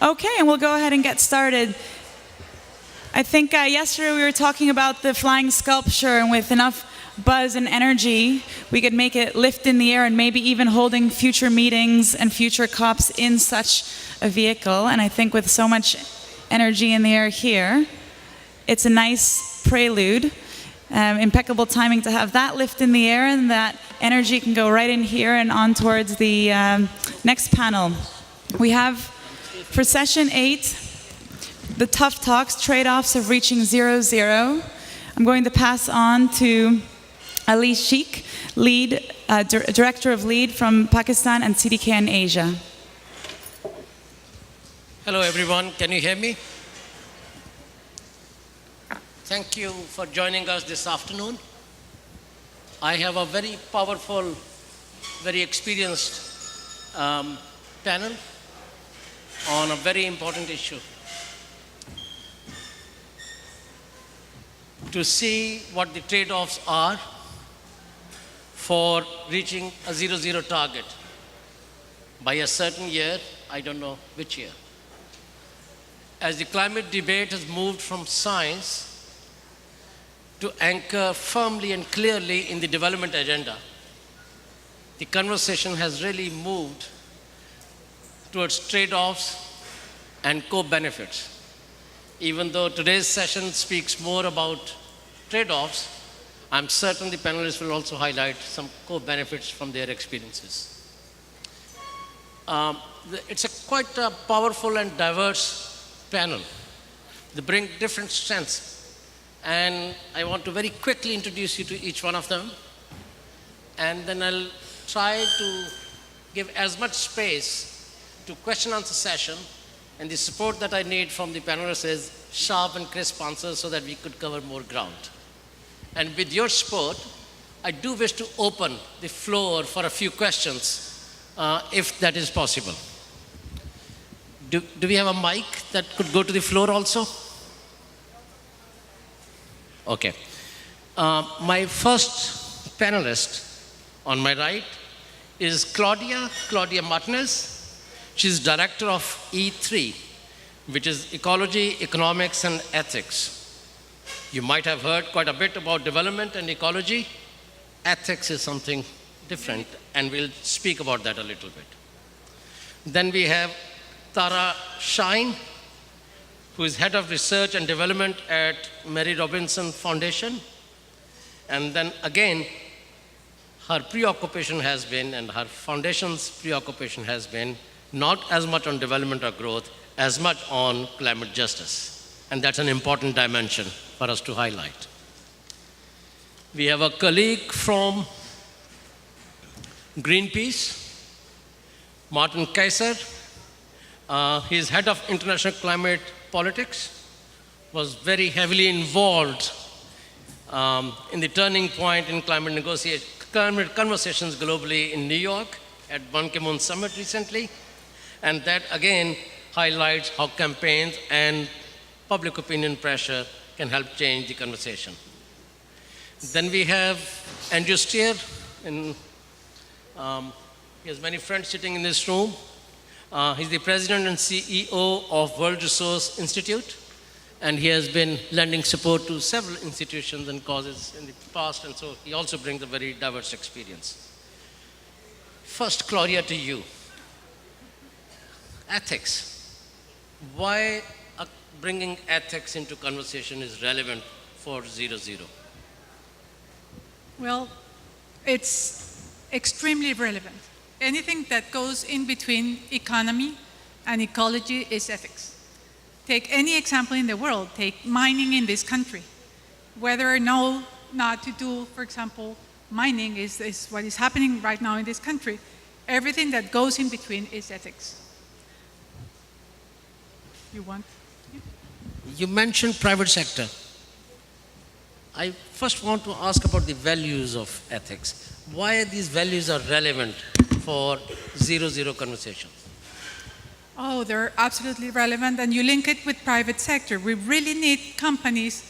Okay, and we'll go ahead and get started. I think yesterday we were talking about the flying sculpture, and with enough buzz and energy, we could make it lift in the air and maybe even holding future meetings and future COPs in such a vehicle. And I think with so much energy in the air here, it's a nice prelude. Impeccable timing to have that lift in the air, and that energy can go right in here and on towards the next panel. We have, for session 8, the tough talks, trade-offs of reaching 0-0. I'm going to pass on to Ali Sheikh, Director of Lead from Pakistan and CDKN Asia. Hello everyone, can you hear me? Thank you for joining us this afternoon. I have a very powerful, very experienced panel on a very important issue. To see what the trade-offs are for reaching a 0-0 target by a certain year, I don't know which year. As the climate debate has moved from science to anchor firmly and clearly in the development agenda, the conversation has really moved towards trade-offs and co-benefits. Even though today's session speaks more about trade-offs, I'm certain the panelists will also highlight some co-benefits from their experiences. It's quite a powerful and diverse panel. They bring different strengths. And I want to very quickly introduce you to each one of them. And then I'll try to give as much space to question-answer session. And the support that I need from the panelists is sharp and crisp answers so that we could cover more ground. And with your support, I do wish to open the floor for a few questions, if that is possible. Do we have a mic that could go to the floor also? Okay. My first panelist on my right is Claudia Martinez. She's director of E3, which is Ecology, Economics, and Ethics. You might have heard quite a bit about development and ecology. Ethics is something different, and we'll speak about that a little bit. Then we have Tara Shine, who is head of research and development at Mary Robinson Foundation. And then again, her preoccupation has been, and her foundation's preoccupation has been, not as much on development or growth, as much on climate justice. And that's an important dimension for us to highlight. We have a colleague from Greenpeace, Martin Kaiser. He's head of international climate politics, was very heavily involved in the turning point in climate conversations globally in New York at Ban Ki-moon Summit recently. And that again highlights how campaigns and public opinion pressure can help change the conversation. Then we have Andrew Steer, and he has many friends sitting in this room. He's the president and CEO of World Resource Institute, and he has been lending support to several institutions and causes in the past, and so he also brings a very diverse experience. First, Claudia, to you. Ethics. Why bringing ethics into conversation is relevant for 0-0? Well, it's extremely relevant. Anything that goes in between economy and ecology is ethics. Take any example in the world, take mining in this country. Whether or not to do, for example, mining is what is happening right now in this country. Everything that goes in between is ethics. You mentioned private sector. I first want to ask about the values of ethics. Why these values are relevant for 0-0 conversations? Oh, they're absolutely relevant, and you link it with private sector. We really need companies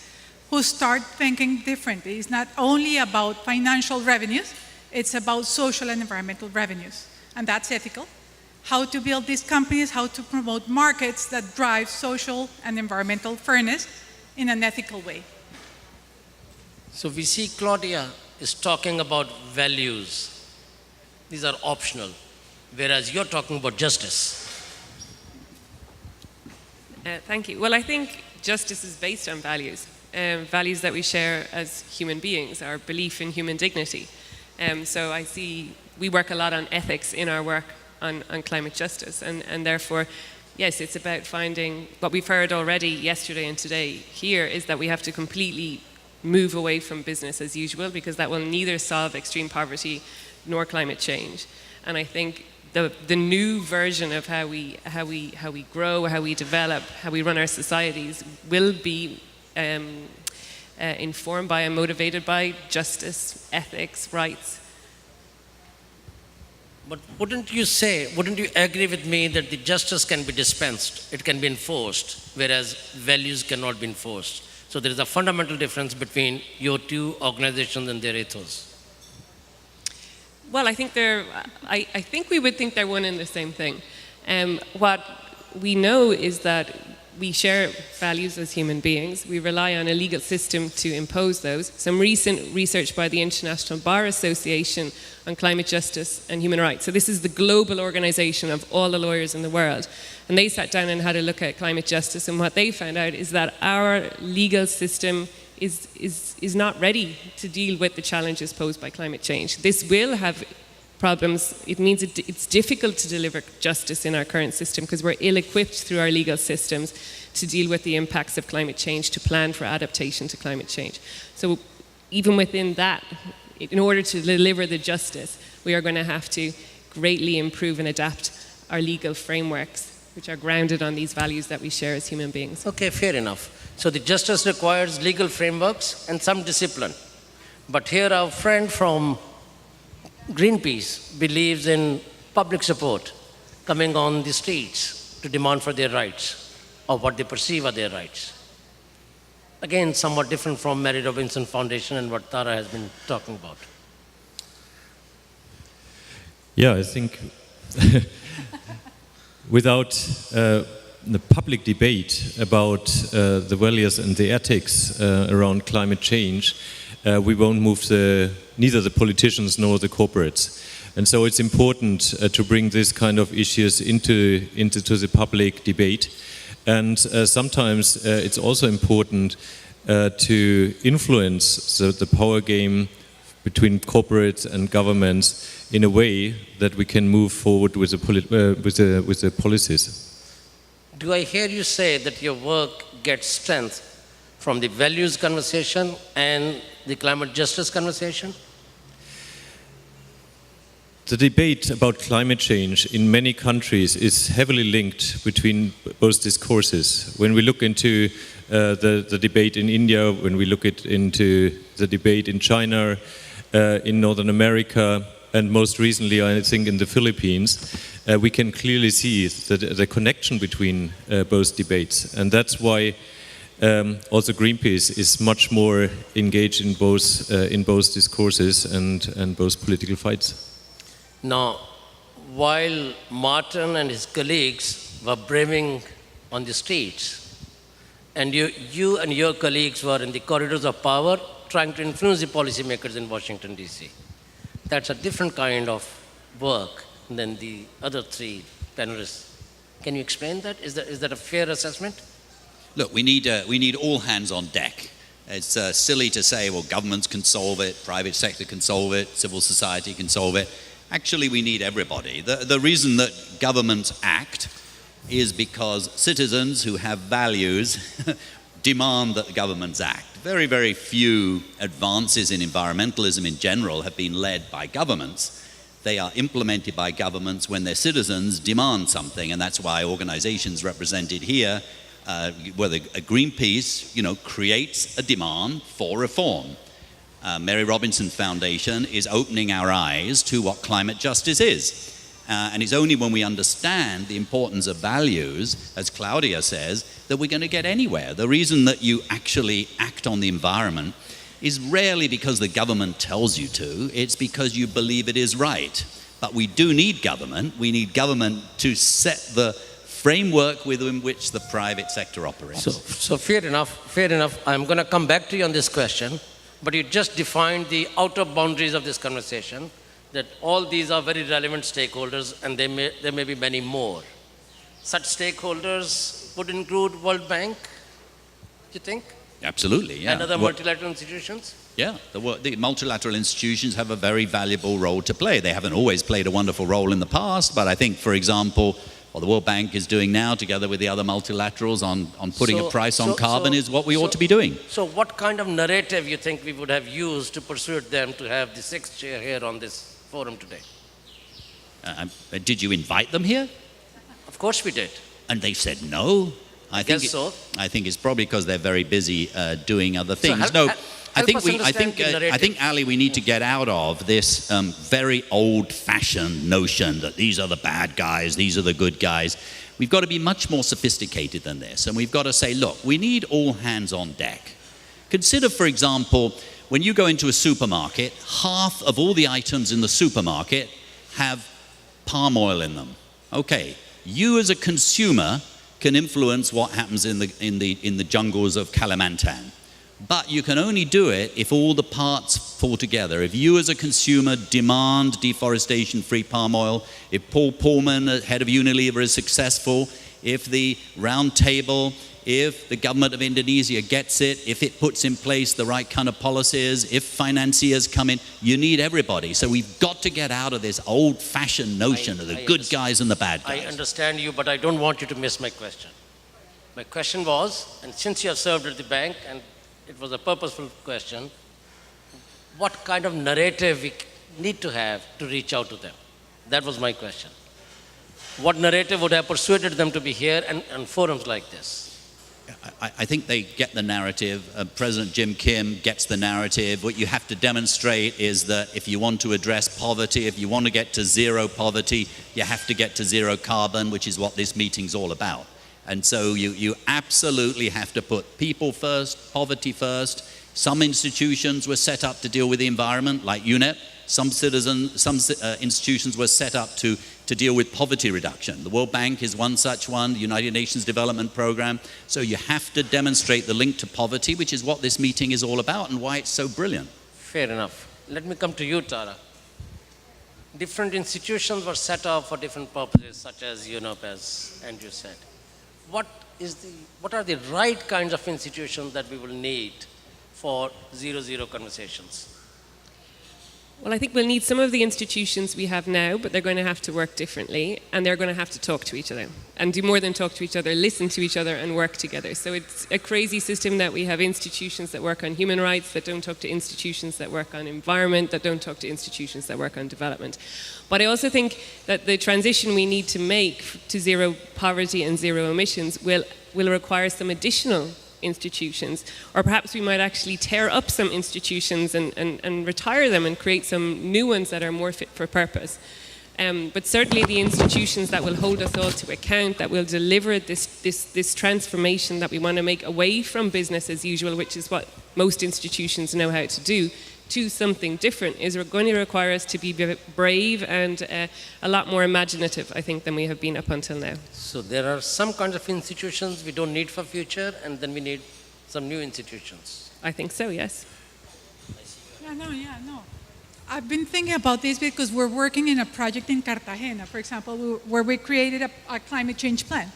who start thinking differently. It's not only about financial revenues, it's about social and environmental revenues, and that's ethical. how to build these companies, how to promote markets that drive social and environmental fairness in an ethical way. So we see Claudia is talking about values. These are optional, whereas you're talking about justice. Thank you. Well, I think justice is based on values, values that we share as human beings, our belief in human dignity. So I see we work a lot on ethics in our work on climate justice, and therefore, yes, it's about finding what we've heard already yesterday and today here is that we have to completely move away from business as usual, because that will neither solve extreme poverty nor climate change. And I think the new version of how we grow, how we develop, how we run our societies will be informed by and motivated by justice, ethics, rights. But wouldn't you agree with me that the justice can be dispensed, it can be enforced, whereas values cannot be enforced? So there is a fundamental difference between your two organizations and their ethos. Well, I think we would think they're one and the same thing. What we know is that we share values as human beings. We rely on a legal system to impose those. Some recent research by the International Bar Association on climate justice and human rights. So this is the global organization of all the lawyers in the world. And they sat down and had a look at climate justice, and what they found out is that our legal system is not ready to deal with the challenges posed by climate change. This will have problems. It means it's difficult to deliver justice in our current system because we're ill-equipped through our legal systems to deal with the impacts of climate change, to plan for adaptation to climate change. So even within that, in order to deliver the justice, we are going to have to greatly improve and adapt our legal frameworks, which are grounded on these values that we share as human beings. Okay, fair enough. So the justice requires legal frameworks and some discipline. But here our friend from Greenpeace believes in public support, coming on the streets to demand for their rights, or what they perceive are their rights. Again, somewhat different from Mary Robinson Foundation and what Tara has been talking about. Yeah, I think without the public debate about the values and the ethics around climate change, we won't move neither the politicians nor the corporates. And so it's important to bring this kind of issues into the public debate. And sometimes it's also important to influence the power game between corporates and governments in a way that we can move forward with the policies. Do I hear you say that your work gets strength from the values conversation and the climate justice conversation? The debate about climate change in many countries is heavily linked between both discourses. When we look into the debate in India, when we look into the debate in China, in Northern America, and most recently, I think, in the Philippines, we can clearly see the connection between both debates. And that's why also Greenpeace is much more engaged in both discourses and both political fights. Now, while Martin and his colleagues were braving on the streets, and you and your colleagues were in the corridors of power trying to influence the policymakers in Washington, D.C., that's a different kind of work than the other three panelists. Can you explain that? Is that a fair assessment? Look, we need all hands on deck. It's silly to say, well, governments can solve it, private sector can solve it, civil society can solve it. Actually, we need everybody. The reason that governments act is because citizens who have values demand that the governments act. Very, very few advances in environmentalism in general have been led by governments. They are implemented by governments when their citizens demand something, and that's why organizations represented here, whether Greenpeace, creates a demand for reform. Mary Robinson Foundation is opening our eyes to what climate justice is. And it's only when we understand the importance of values, as Claudia says, that we're going to get anywhere. The reason that you actually act on the environment is rarely because the government tells you to, it's because you believe it is right. But we do need government. We need government to set the framework within which the private sector operates. So fair enough. I'm going to come back to you on this question, but you just defined the outer boundaries of this conversation, that all these are very relevant stakeholders, and there may be many more. Such stakeholders would include World Bank, you think? Absolutely, yeah. And other multilateral institutions? Yeah, the multilateral institutions have a very valuable role to play. They haven't always played a wonderful role in the past, but I think, for example, what the World Bank is doing now, together with the other multilaterals on putting a price on carbon, is what we ought to be doing. So what kind of narrative you think we would have used to persuade them to have the sixth chair here on this forum today? Did you invite them here? Of course we did. And they said no? I think it's probably because they're very busy doing other things. I think, Ali, we need to get out of this very old-fashioned notion that these are the bad guys, these are the good guys. We've got to be much more sophisticated than this, and we've got to say, look, we need all hands on deck. Consider, for example, when you go into a supermarket, half of all the items in the supermarket have palm oil in them. Okay, you as a consumer can influence what happens in the jungles of Kalimantan. But you can only do it if all the parts fall together. If you as a consumer demand deforestation-free palm oil, if Paul Pullman, head of Unilever, is successful, if the round table, if the government of Indonesia gets it, if it puts in place the right kind of policies, if financiers come in, you need everybody. So we've got to get out of this old-fashioned notion of the good guys and the bad guys. I understand you, but I don't want you to miss my question. My question was, and since you have served at the bank, and it was a purposeful question, what kind of narrative we need to have to reach out to them? That was my question. What narrative would have persuaded them to be here and forums like this? I think they get the narrative. President Jim Kim gets the narrative. What you have to demonstrate is that if you want to address poverty, if you want to get to zero poverty, you have to get to zero carbon, which is what this meeting's all about. And so you absolutely have to put people first, poverty first. Some institutions were set up to deal with the environment, like UNEP. Some institutions were set up to deal with poverty reduction. The World Bank is one such one, the United Nations Development Programme. So you have to demonstrate the link to poverty, which is what this meeting is all about and why it's so brilliant. Fair enough. Let me come to you, Tara. Different institutions were set up for different purposes, such as UNEP, as Andrew said. What are the right kinds of institutions that we will need for zero-zero conversations? Well, I think we'll need some of the institutions we have now, but they're going to have to work differently, and they're going to have to talk to each other, and do more than talk to each other, listen to each other, and work together. So it's a crazy system that we have institutions that work on human rights, that don't talk to institutions that work on environment, that don't talk to institutions that work on development. But I also think that the transition we need to make to zero poverty and zero emissions will require some additional institutions, or perhaps we might actually tear up some institutions and retire them and create some new ones that are more fit for purpose. But certainly the institutions that will hold us all to account, that will deliver this transformation that we want to make away from business as usual, which is what most institutions know how to do, to something different, is going to require us to be brave and a lot more imaginative, I think, than we have been up until now. So there are some kinds of institutions we don't need for future, and then we need some new institutions. I think so, yes. No. I've been thinking about this because we're working in a project in Cartagena, for example, where we created a climate change plan.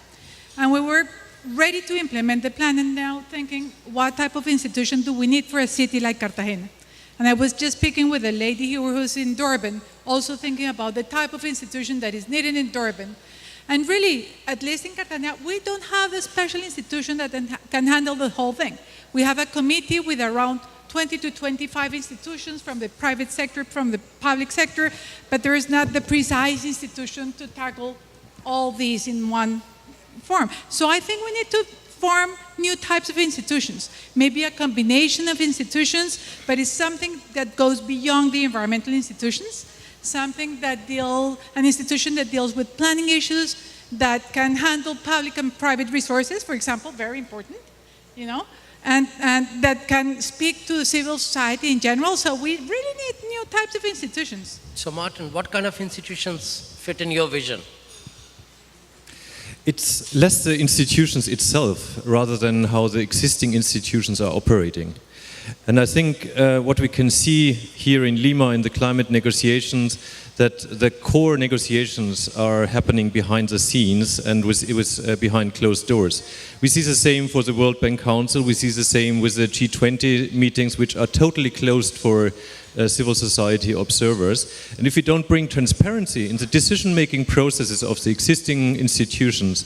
And we were ready to implement the plan, and now thinking, what type of institution do we need for a city like Cartagena? And I was just speaking with a lady here who's in Durban, also thinking about the type of institution that is needed in Durban. And really, at least in Cartagena, we don't have a special institution that can handle the whole thing. We have a committee with around 20 to 25 institutions from the private sector, from the public sector, but there is not the precise institution to tackle all these in one form. So I think we need to form new types of institutions, maybe a combination of institutions, but it's something that goes beyond the environmental institutions, an institution that deals with planning issues, that can handle public and private resources, for example, very important, and that can speak to civil society in general. So we really need new types of institutions. So Martin, what kind of institutions fit in your vision? It's less the institutions itself rather than how the existing institutions are operating. And I think what we can see here in Lima in the climate negotiations, that the core negotiations are happening behind the scenes and behind closed doors. We see the same for the World Bank Council, we see the same with the G20 meetings, which are totally closed for civil society observers. And if we don't bring transparency in the decision-making processes of the existing institutions,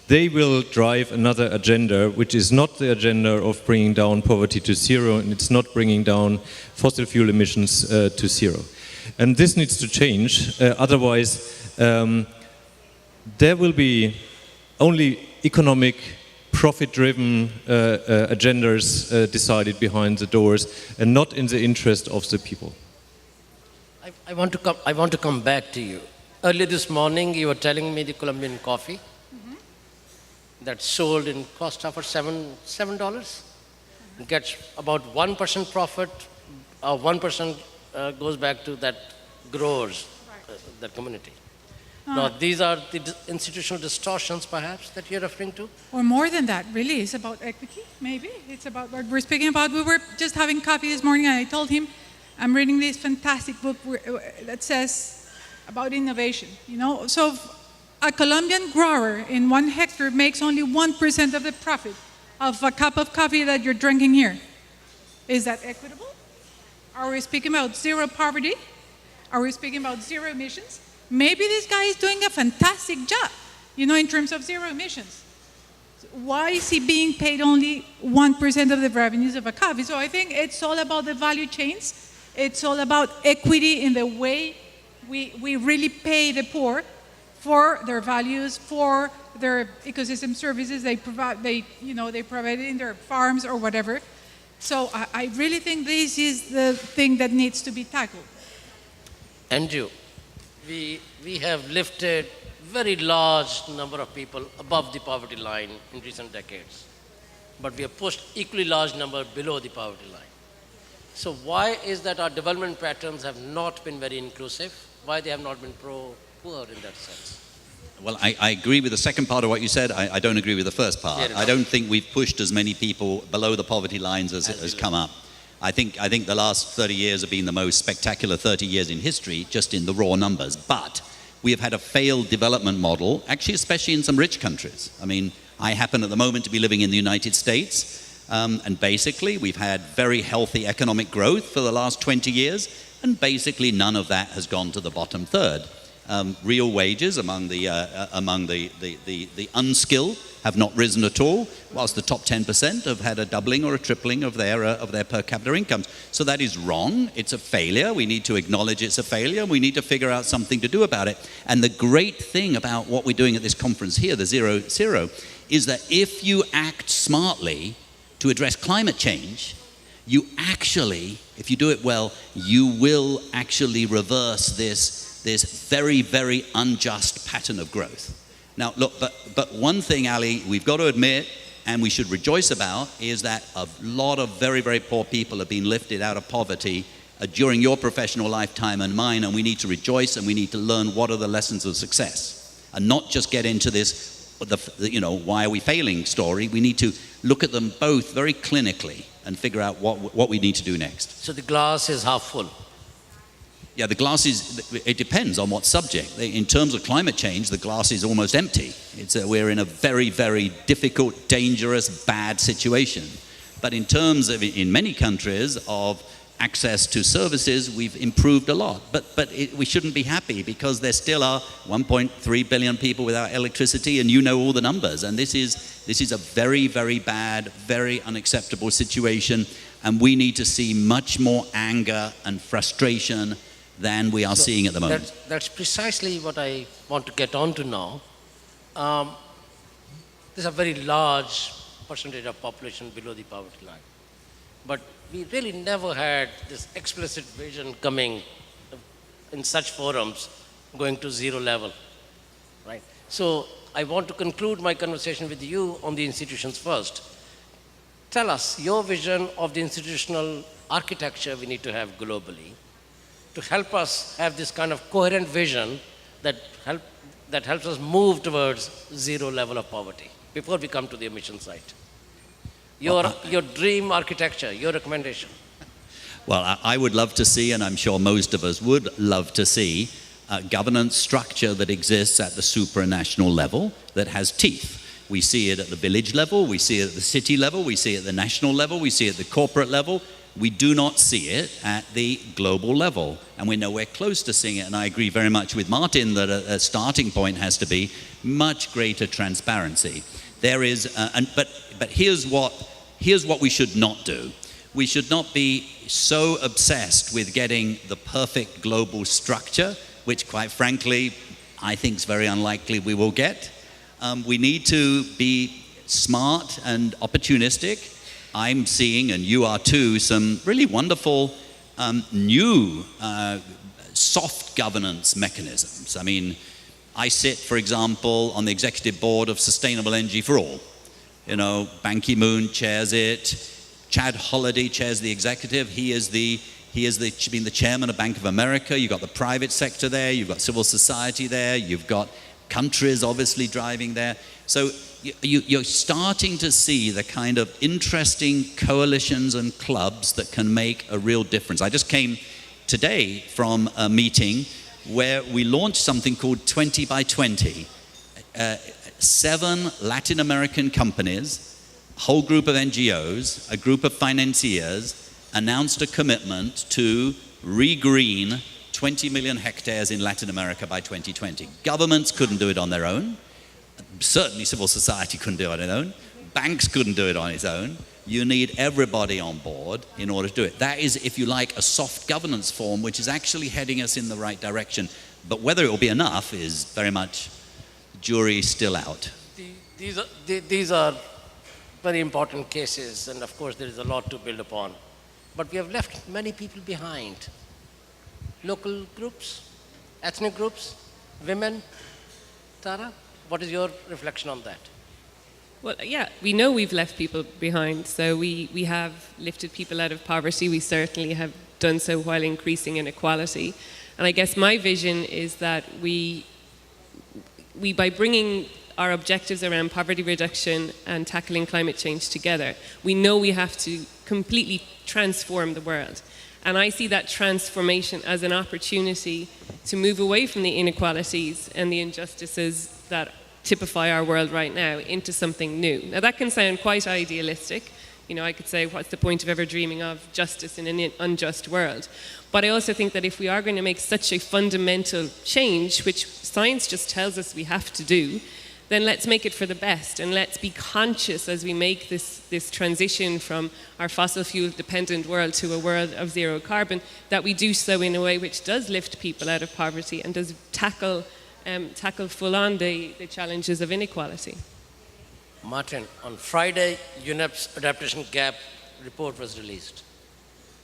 they will drive another agenda, which is not the agenda of bringing down poverty to zero, and it's not bringing down fossil fuel emissions to zero. And this needs to change, otherwise there will be only economic, profit-driven agendas decided behind the doors and not in the interest of the people. I want to come back to you. Earlier this morning, you were telling me the Colombian coffee that's sold in Costa for $7 gets about 1% profit, 1% goes back to that growers, that community. Now, these are the institutional distortions, perhaps, that you're referring to? Or more than that, really. It's about equity, maybe. It's about what we're speaking about. We were just having coffee this morning, and I told him, I'm reading this fantastic book that says about innovation. You know, so a Colombian grower in 1 hectare makes only 1% of the profit of a cup of coffee that you're drinking here. Is that equitable? Are we speaking about zero poverty? Are we speaking about zero emissions? Maybe this guy is doing a fantastic job, you know, in terms of zero emissions. Why is he being paid only 1% of the revenues of a coffee? So I think it's all about the value chains. It's all about equity in the way we really pay the poor for their values, for their ecosystem services they provide in their farms or whatever. So I really think this is the thing that needs to be tackled. Andrew, we have lifted very large number of people above the poverty line in recent decades, but we have pushed equally large number below the poverty line. So why is that our development patterns have not been very inclusive? Why they have not been pro-poor in that sense? Well, I agree with the second part of what you said. I don't agree with the first part. I don't think we've pushed as many people below the poverty lines as come up. I think the last 30 years have been the most spectacular 30 years in history, just in the raw numbers. But we have had a failed development model, actually, especially in some rich countries. I mean, I happen at the moment to be living in the United States, and basically we've had very healthy economic growth for the last 20 years, and basically none of that has gone to the bottom third. Real wages among the unskilled have not risen at all, whilst the top 10% have had a doubling or a tripling of their per capita incomes. So that is wrong. It's a failure. We need to acknowledge it's a failure. We need to figure out something to do about it. And the great thing about what we're doing at this conference here, the Zero, is that if you act smartly to address climate change, you actually, if you do it well, you will actually reverse this very, very unjust pattern of growth. Now, look, but one thing, Ali, we've got to admit, and we should rejoice about, is that a lot of very, very poor people have been lifted out of poverty during your professional lifetime and mine, and we need to rejoice and we need to learn what are the lessons of success, and not just get into this, why are we failing story. We need to look at them both very clinically and figure out what we need to do next. So the glass is half full. Yeah, the glass it depends on what subject. In terms of climate change, the glass is almost empty. We're in a very, very difficult, dangerous, bad situation. But in terms of, in many countries, of access to services, we've improved a lot. But we shouldn't be happy, because there still are 1.3 billion people without electricity, and you know all the numbers. And this is a very, very bad, very unacceptable situation. And we need to see much more anger and frustration than we are seeing at the moment. That's precisely what I want to get on to now. There's a very large percentage of population below the poverty line. But we really never had this explicit vision coming in such forums, going to zero level, right? So I want to conclude my conversation with you on the institutions first. tell us your vision of the institutional architecture we need to have globally to help us have this kind of coherent vision that helps us move towards zero level of poverty before we come to the emission site. Your dream architecture, your recommendation. Well, I would love to see, and I'm sure most of us would love to see, a governance structure that exists at the supranational level that has teeth. We see it at the village level, we see it at the city level, we see it at the national level, we see it at the corporate level. We do not see it at the global level, and we're nowhere close to seeing it. And I agree very much with Martin that a starting point has to be much greater transparency. There is, but here's what we should not do. We should not be so obsessed with getting the perfect global structure, which quite frankly, I think is very unlikely we will get. We need to be smart and opportunistic. I'm seeing, and you are too, some really wonderful new soft governance mechanisms. I mean, I sit, for example, on the executive board of Sustainable Energy for All. You know, Ban Ki-moon chairs it. Chad Holliday chairs the executive. He has been the chairman of Bank of America. You've got the private sector there. You've got civil society there. You've got countries obviously driving there. So you're starting to see the kind of interesting coalitions and clubs that can make a real difference. I just came today from a meeting where we launched something called 20 by 20. 7 Latin American companies, a whole group of NGOs, a group of financiers announced a commitment to re-green 20 million hectares in Latin America by 2020. Governments couldn't do it on their own. Certainly civil society couldn't do it on its own. Banks couldn't do it on its own. You need everybody on board in order to do it. That is, if you like, a soft governance form which is actually heading us in the right direction. But whether it will be enough is very much jury still out. These are very important cases, and of course there is a lot to build upon. But we have left many people behind. Local groups, ethnic groups, women. Tara, what is your reflection on that? Well, yeah, we know we've left people behind. So we have lifted people out of poverty. We certainly have done so while increasing inequality. And I guess my vision is that we by bringing our objectives around poverty reduction and tackling climate change together, we know we have to completely transform the world. And I see that transformation as an opportunity to move away from the inequalities and the injustices that typify our world right now into something new. Now that can sound quite idealistic. You know, I could say, what's the point of ever dreaming of justice in an unjust world? But I also think that if we are going to make such a fundamental change, which science just tells us we have to do, then let's make it for the best, and let's be conscious as we make this transition from our fossil fuel dependent world to a world of zero carbon, that we do so in a way which does lift people out of poverty and does tackle full on the challenges of inequality. Martin, on Friday, UNEP's adaptation gap report was released,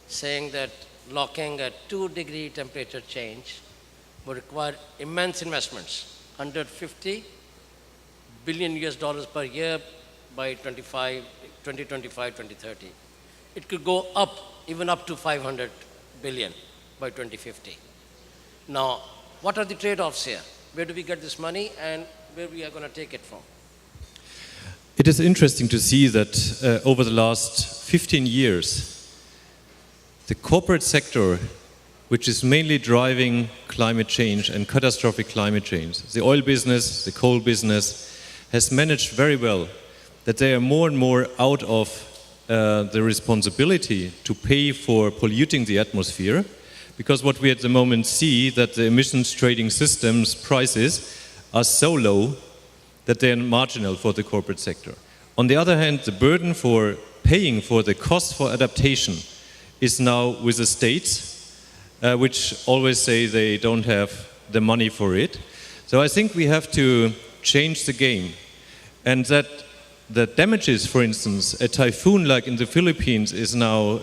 saying that locking a 2-degree temperature change would require immense investments, $150 billion per year by 2025, 2030. It could go up, even up to 500 billion by 2050. Now, what are the trade-offs here? Where do we get this money, and where we are going to take it from? It is interesting to see that over the last 15 years, the corporate sector, which is mainly driving climate change and catastrophic climate change, the oil business, the coal business, has managed very well that they are more and more out of the responsibility to pay for polluting the atmosphere, because what we at the moment see that the emissions trading systems prices are so low that they are marginal for the corporate sector. On the other hand, the burden for paying for the cost for adaptation is now with the states, which always say they don't have the money for it. So I think we have to change the game, and that the damages, for instance, a typhoon like in the Philippines is now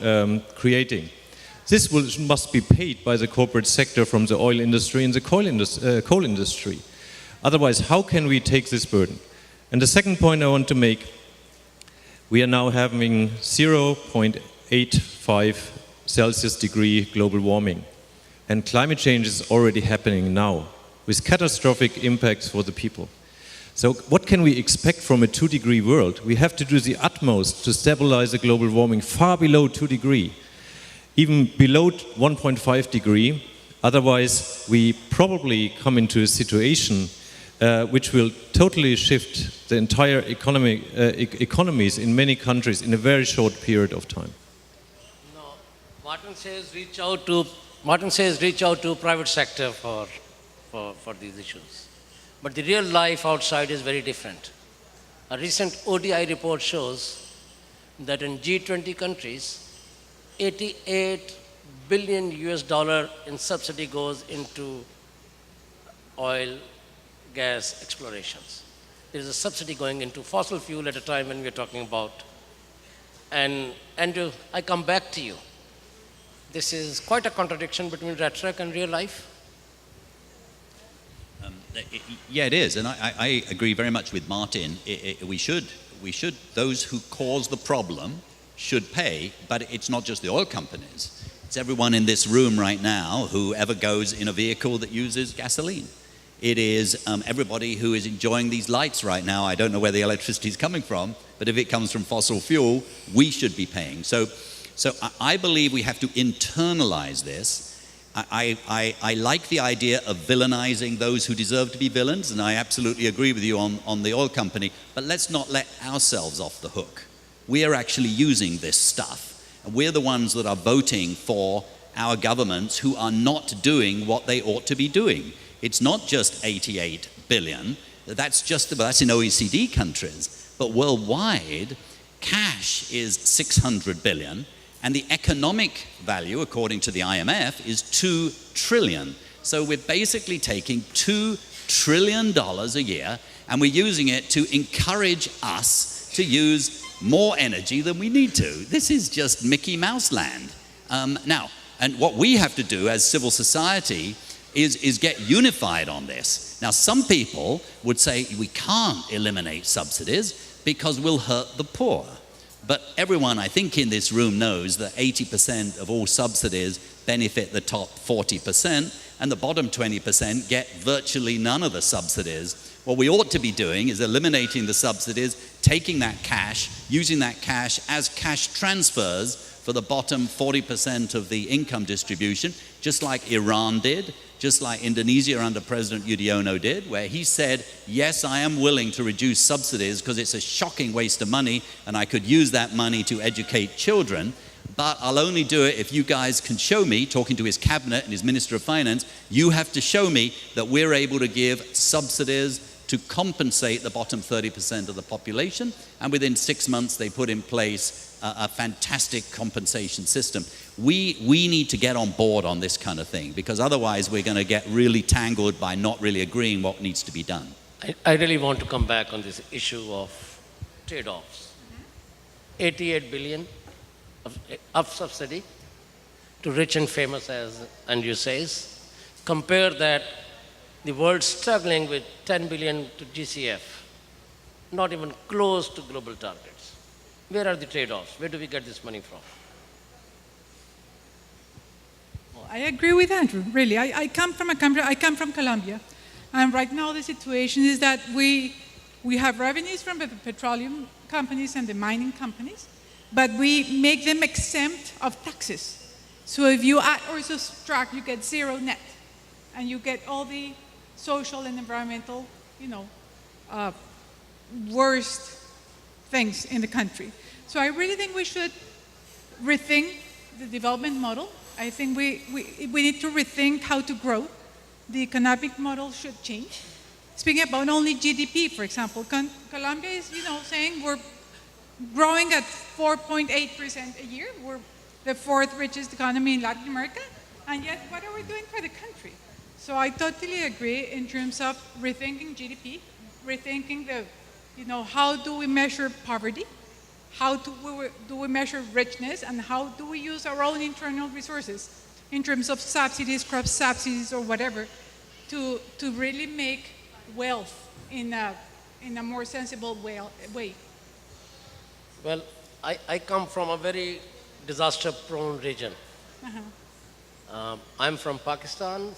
creating, this must be paid by the corporate sector from the oil industry and the coal industry. Otherwise, how can we take this burden? And the second point I want to make, we are now having 0.85 Celsius degree global warming. And climate change is already happening now, with catastrophic impacts for the people. So what can we expect from a 2-degree world? We have to do the utmost to stabilize the global warming far below 2 degrees, even below 1.5 degree. Otherwise, we probably come into a situation which will totally shift the entire economies in many countries in a very short period of time. No, Martin says reach out to private sector for these issues. But the real life outside is very different. A recent ODI report shows that in G20 countries, $88 billion in subsidy goes into oil, gas explorations. There is a subsidy going into fossil fuel at a time when we are talking about. And Andrew, I come back to you. This is quite a contradiction between rhetoric and real life. Yeah, it is, and I agree very much with Martin. We should, those who cause the problem should pay, but it's not just the oil companies. It's everyone in this room right now who ever goes in a vehicle that uses gasoline. It is everybody who is enjoying these lights right now. I don't know where the electricity is coming from, but if it comes from fossil fuel, we should be paying. So I believe we have to internalize this. I like the idea of villainizing those who deserve to be villains, and I absolutely agree with you on the oil company, but let's not let ourselves off the hook. We are actually using this stuff, and we're the ones that are voting for our governments who are not doing what they ought to be doing. It's not just 88 billion, that's in OECD countries, but worldwide, cash is 600 billion, and the economic value, according to the IMF, is 2 trillion. So we're basically taking $2 trillion a year, and we're using it to encourage us to use more energy than we need to. This is just Mickey Mouse land. Now, and what we have to do as civil society is get unified on this. Now, some people would say we can't eliminate subsidies because we'll hurt the poor. But everyone, I think, in this room knows that 80% of all subsidies benefit the top 40%, and the bottom 20% get virtually none of the subsidies. What we ought to be doing is eliminating the subsidies, taking that cash, using that cash as cash transfers for the bottom 40% of the income distribution, just like Iran did, just like Indonesia under President Yudhoyono did, where he said, yes, I am willing to reduce subsidies because it's a shocking waste of money and I could use that money to educate children, but I'll only do it if you guys can show me, talking to his cabinet and his Minister of Finance, you have to show me that we're able to give subsidies to compensate the bottom 30% of the population, and within 6 months they put in place a fantastic compensation system. We need to get on board on this kind of thing, because otherwise we're going to get really tangled by not really agreeing what needs to be done. I really want to come back on this issue of trade-offs. 88 billion of subsidy to rich and famous, as Andrew says. Compare that, the world struggling with 10 billion to GCF, not even close to global targets. Where are the trade-offs? Where do we get this money from? Well, I agree with Andrew, really. I come from Colombia, and right now the situation is that we have revenues from the petroleum companies and the mining companies, but we make them exempt of taxes. So if you add or subtract, you get zero net, and you get all the social and environmental, worst things in the country. So I really think we should rethink the development model. I think we need to rethink how to grow. The economic model should change. Speaking about only GDP, for example, Colombia is, saying we're growing at 4.8% a year. We're the 4th richest economy in Latin America, and yet what are we doing for the country? So I totally agree in terms of rethinking GDP, rethinking how do we measure poverty, how do we measure richness, and how do we use our own internal resources in terms of subsidies, crop subsidies, or whatever, to really make wealth in a more sensible way. Well, I come from a very disaster-prone region. I'm from Pakistan.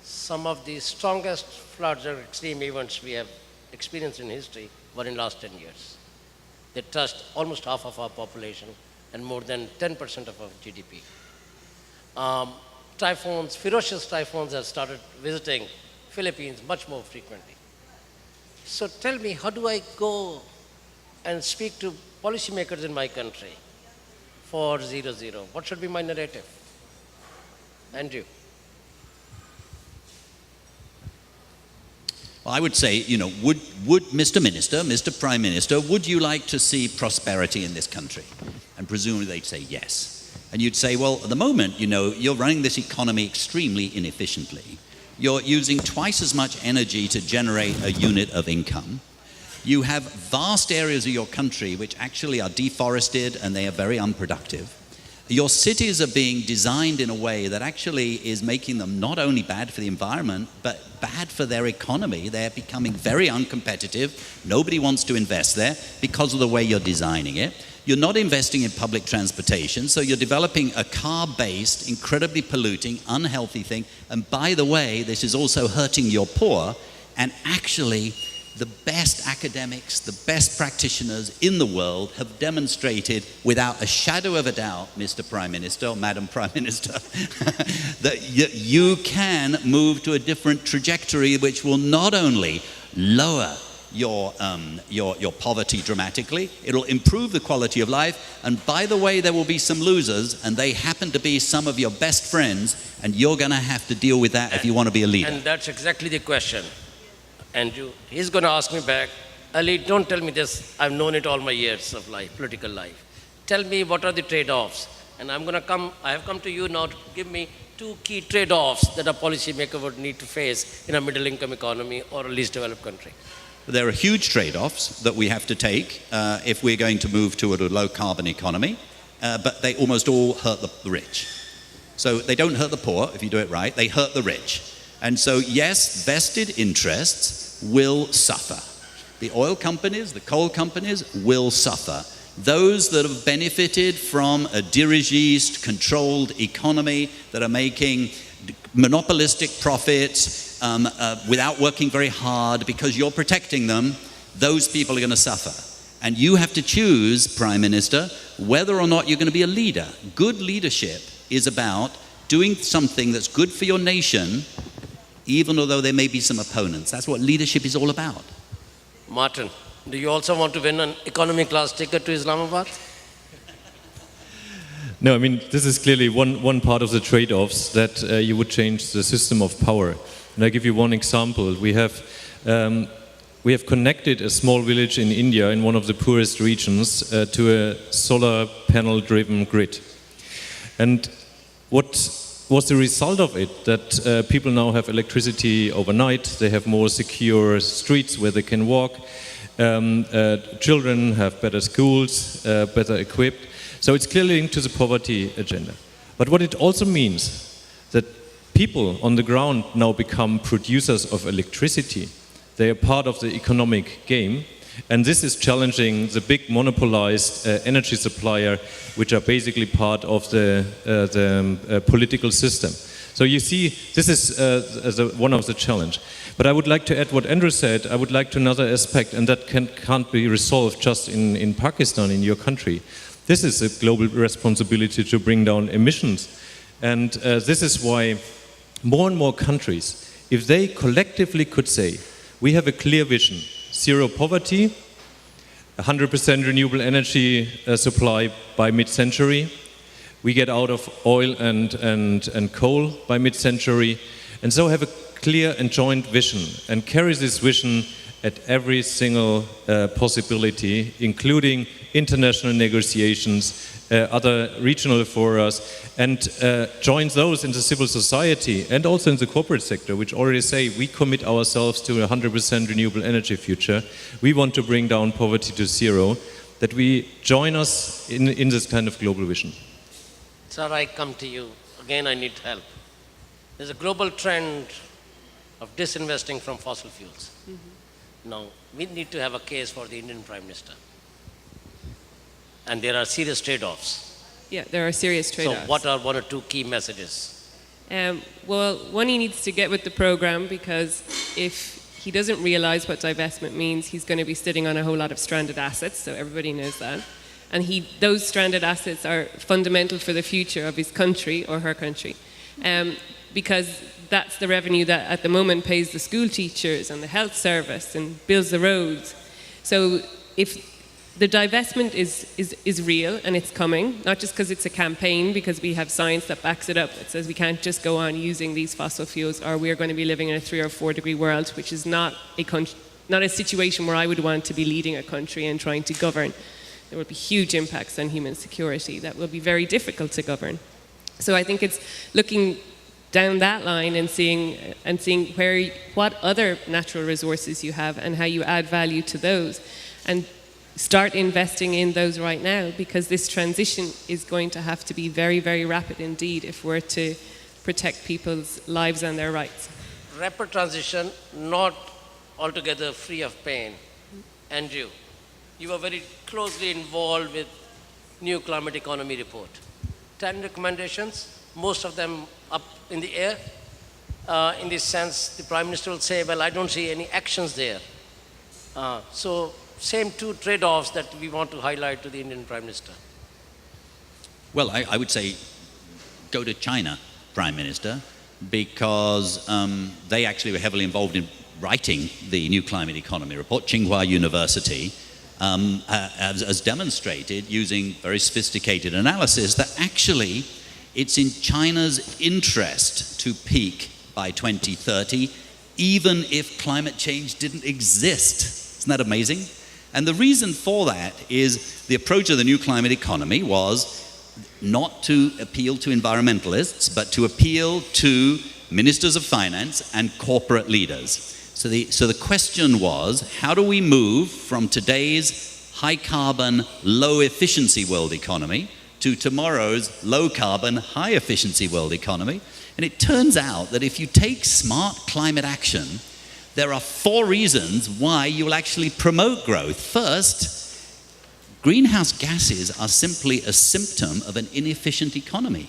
Some of the strongest floods or extreme events we have experienced in history were in last 10 years. They touched almost half of our population and more than 10% of our GDP. Typhoons, ferocious typhoons have started visiting Philippines much more frequently. So tell me, how do I go and speak to policymakers in my country for 0-0? What should be my narrative? And you? Well, I would say, would Mr. Minister, Mr. Prime Minister, would you like to see prosperity in this country? And presumably they'd say yes. And you'd say, well, at the moment, you're running this economy extremely inefficiently. You're using twice as much energy to generate a unit of income. You have vast areas of your country which actually are deforested and they are very unproductive. Your cities are being designed in a way that actually is making them not only bad for the environment, but bad for their economy. They're becoming very uncompetitive. Nobody wants to invest there because of the way you're designing it. You're not investing in public transportation, so you're developing a car-based, incredibly polluting, unhealthy thing. And by the way, this is also hurting your poor, and actually the best academics, the best practitioners in the world have demonstrated without a shadow of a doubt, Mr. Prime Minister, or Madam Prime Minister, that you can move to a different trajectory which will not only lower your poverty dramatically, it'll improve the quality of life, and by the way, there will be some losers, and they happen to be some of your best friends, and you're going to have to deal with that if you want to be a leader. And that's exactly the question. And he's going to ask me back, Ali, don't tell me this. I've known it all my years of life, political life. Tell me what are the trade-offs. And I have come to you now to give me 2 key trade-offs that a policymaker would need to face in a middle-income economy or a least developed country. There are huge trade-offs that we have to take if we're going to move toward a low-carbon economy, but they almost all hurt the rich. So they don't hurt the poor, if you do it right, they hurt the rich. And so, yes, vested interests will suffer. The oil companies, the coal companies will suffer. Those that have benefited from a dirigiste, controlled economy that are making monopolistic profits without working very hard because you're protecting them, those people are going to suffer. And you have to choose, Prime Minister, whether or not you're going to be a leader. Good leadership is about doing something that's good for your nation, even although there may be some opponents. That's what leadership is all about. Martin, do you also want to win an economy class ticket to Islamabad? No, I mean, this is clearly one part of the trade-offs that you would change the system of power. And I give you one example. We have connected a small village in India, in one of the poorest regions, to a solar panel-driven grid. And what was the result of it? That people now have electricity overnight, they have more secure streets where they can walk, children have better schools, better equipped. So it's clearly linked to the poverty agenda. But what it also means, that people on the ground now become producers of electricity. They are part of the economic game. And this is challenging the big monopolized energy supplier, which are basically part of the political system. So you see, this is one of the challenge. But I would like to add what Andrew said. I would like to another aspect, and that can't be resolved just in Pakistan, in your country. This is a global responsibility to bring down emissions. And this is why more and more countries, if they collectively could say, we have a clear vision, zero poverty, 100% renewable energy supply by mid-century. We get out of oil and coal by mid-century. And so have a clear and joint vision and carry this vision at every single possibility, including international negotiations, other regional forums, and join those in the civil society and also in the corporate sector, which already say we commit ourselves to a 100% renewable energy future. We want to bring down poverty to zero, that we join us in this kind of global vision. Sir, I come to you. Again, I need help. There's a global trend of disinvesting from fossil fuels. Mm-hmm. Now, we need to have a case for the Indian Prime Minister. and there are serious trade-offs. Yeah, there are serious trade-offs. So what are one or two key messages? Well, one, he needs to get with the program, because if he doesn't realize what divestment means, he's going to be sitting on a whole lot of stranded assets, so everybody knows that. And those stranded assets are fundamental for the future of his country or her country, because that's the revenue that at the moment pays the school teachers and the health service and builds the roads. So if the divestment is real and it's coming, not just because it's a campaign, because we have science that backs it up. It says we can't just go on using these fossil fuels, or we're going to be living in a 3 or 4 degree world, which is not a situation where I would want to be leading a country and trying to govern. There will be huge impacts on human security that will be very difficult to govern. So I think it's looking down that line and seeing what other natural resources you have and how you add value to those, and start investing in those right now, because this transition is going to have to be very, very rapid indeed if we're to protect people's lives and their rights. Rapid transition, not altogether free of pain. Andrew, you were very closely involved with new climate economy report. 10 recommendations, most of them up in the air. In this sense, the Prime Minister will say, well, I don't see any actions there. So same two trade-offs that we want to highlight to the Indian Prime Minister. Well, I would say go to China, Prime Minister, because they actually were heavily involved in writing the new climate economy report. Tsinghua University has demonstrated, using very sophisticated analysis, that actually it's in China's interest to peak by 2030, even if climate change didn't exist. Isn't that amazing? And the reason for that is the approach of the new climate economy was not to appeal to environmentalists, but to appeal to ministers of finance and corporate leaders. So the question was, how do we move from today's high-carbon, low-efficiency world economy to tomorrow's low-carbon, high-efficiency world economy? And it turns out that if you take smart climate action, there are 4 reasons why you'll actually promote growth. First, greenhouse gases are simply a symptom of an inefficient economy.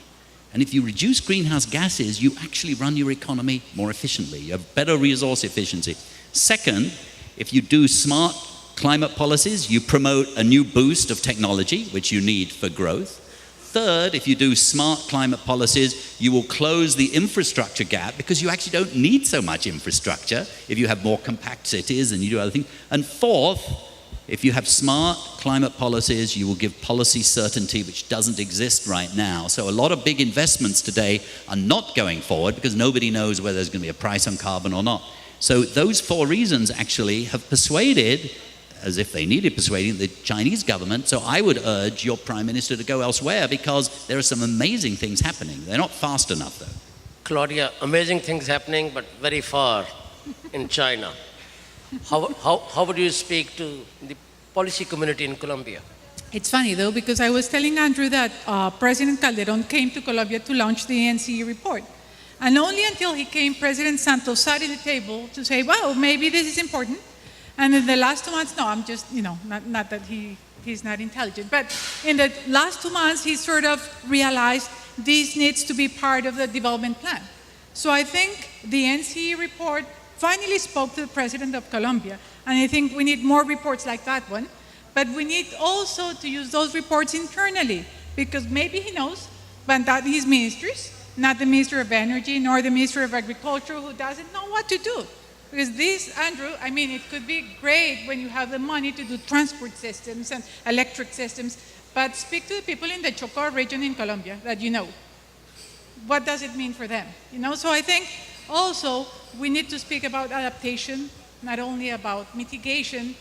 And if you reduce greenhouse gases, you actually run your economy more efficiently. You have better resource efficiency. Second, if you do smart climate policies, you promote a new boost of technology, which you need for growth. Third, if you do smart climate policies, you will close the infrastructure gap, because you actually don't need so much infrastructure if you have more compact cities and you do other things. And fourth, if you have smart climate policies, you will give policy certainty, which doesn't exist right now. So a lot of big investments today are not going forward because nobody knows whether there's going to be a price on carbon or not. So those 4 reasons actually have persuaded, as if they needed persuading, the Chinese government. So I would urge your Prime Minister to go elsewhere, because there are some amazing things happening. They're not fast enough, though. Claudia, amazing things happening, but very far in China. How would you speak to the policy community in Colombia? It's funny, though, because I was telling Andrew that President Calderon came to Colombia to launch the NCE report. And only until he came, President Santos sat at the table to say, well, maybe this is important. And in the last 2 months, no, I'm just, not that he's not intelligent. But in the last 2 months, he sort of realized this needs to be part of the development plan. So I think the NCE report finally spoke to the president of Colombia. And I think we need more reports like that one. But we need also to use those reports internally, because maybe he knows, but not his ministries, not the Minister of Energy, nor the Minister of Agriculture, who doesn't know what to do. Because this, Andrew, I mean, it could be great when you have the money to do transport systems and electric systems, but speak to the people in the Chocó region in Colombia that you know. What does it mean for them? So I think also we need to speak about adaptation, not only about mitigation.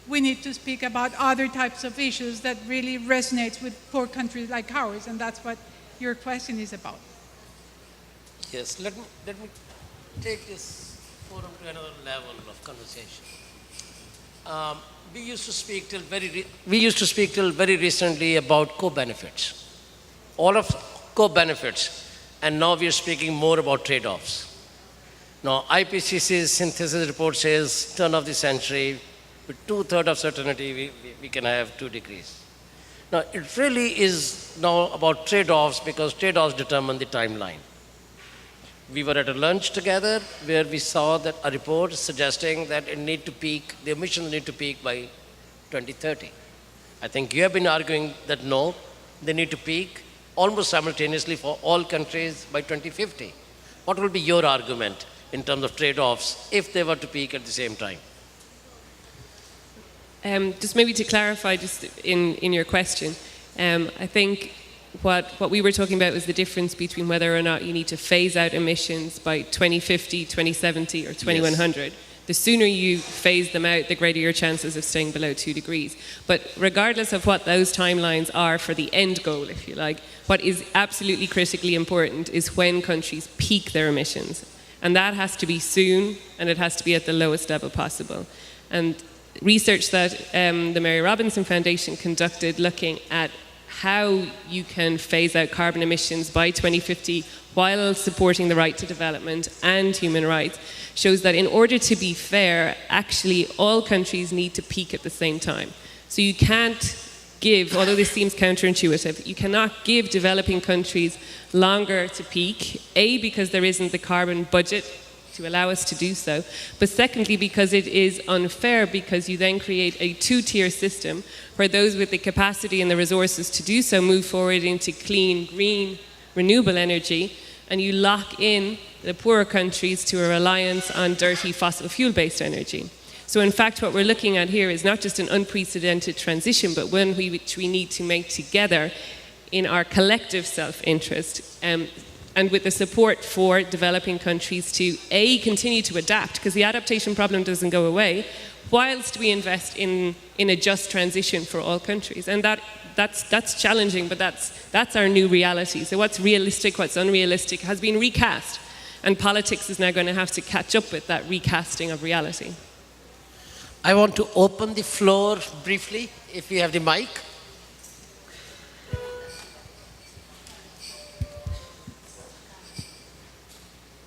We need to speak about other types of issues that really resonates with poor countries like ours, and that's what your question is about. Yes, let me take this forum to another level of conversation. We used to speak till very recently about co-benefits, all of co-benefits, and now we are speaking more about trade-offs. Now, IPCC's synthesis report says turn of the century, with 2/3 of certainty, we can have 2 degrees. Now, it really is now about trade-offs because trade-offs determine the timeline. We were at a lunch together where we saw that a report suggesting that the emissions need to peak by 2030. I think you have been arguing that no, they need to peak almost simultaneously for all countries by 2050. What will be your argument in terms of trade-offs if they were to peak at the same time? Just maybe to clarify, just in your question, I think what we were talking about was the difference between whether or not you need to phase out emissions by 2050, 2070, or 2100. Yes. The sooner you phase them out, the greater your chances of staying below 2 degrees. But regardless of what those timelines are for the end goal, if you like, what is absolutely critically important is when countries peak their emissions. And that has to be soon, and it has to be at the lowest level possible. And research that the Mary Robinson Foundation conducted looking at how you can phase out carbon emissions by 2050 while supporting the right to development and human rights shows that in order to be fair, actually all countries need to peak at the same time. So you can't give, although this seems counterintuitive, you cannot give developing countries longer to peak, A, because there isn't the carbon budget to allow us to do so, but secondly because it is unfair because you then create a two-tier system where those with the capacity and the resources to do so move forward into clean, green, renewable energy, and you lock in the poorer countries to a reliance on dirty fossil fuel-based energy. So in fact what we're looking at here is not just an unprecedented transition, but one which we need to make together in our collective self-interest, and with the support for developing countries to, A, continue to adapt, because the adaptation problem doesn't go away, whilst we invest in a just transition for all countries. And that's challenging, but that's our new reality. So what's realistic, what's unrealistic has been recast, and politics is now going to have to catch up with that recasting of reality. I want to open the floor briefly, if you have the mic.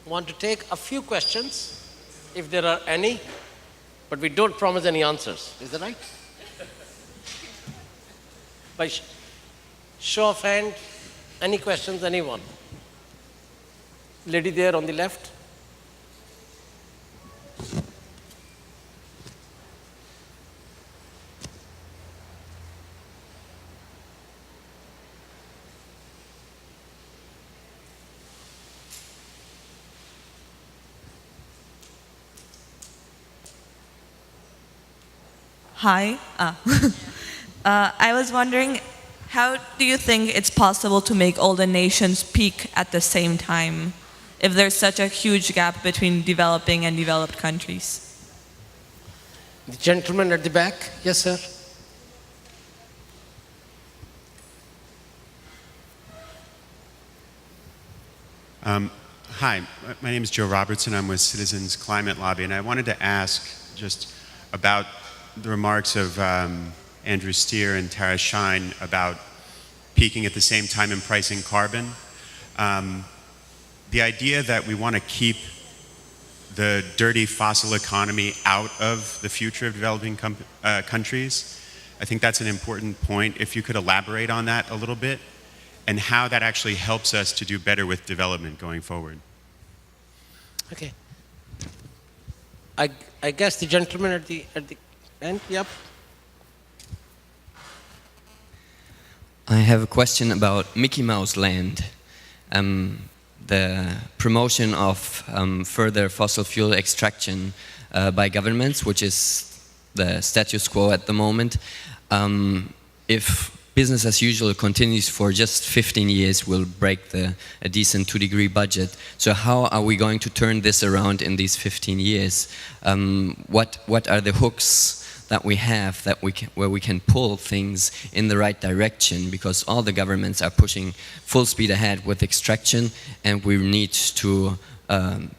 Want to take a few questions, if there are any, but we don't promise any answers. Is that right? By show of hand, any questions, anyone? Lady there on the left. Hi. I was wondering, how do you think it's possible to make all the nations peak at the same time if there's such a huge gap between developing and developed countries? The gentleman at the back. Yes, sir. Hi, my name is Joe Robertson. I'm with Citizens Climate Lobby, and I wanted to ask just about the remarks of Andrew Steer and Tara Shine about peaking at the same time and pricing carbon. The idea that we want to keep the dirty fossil economy out of the future of developing countries, I think that's an important point. If you could elaborate on that a little bit and how that actually helps us to do better with development going forward. Okay. I guess the gentleman at the end, yep. I have a question about Mickey Mouse Land. The promotion of further fossil fuel extraction by governments, which is the status quo at the moment. If business as usual continues for just 15 years, we'll break a decent 2-degree budget. So how are we going to turn this around in these 15 years? What are the hooks that we have where we can pull things in the right direction, because all the governments are pushing full speed ahead with extraction, and we need to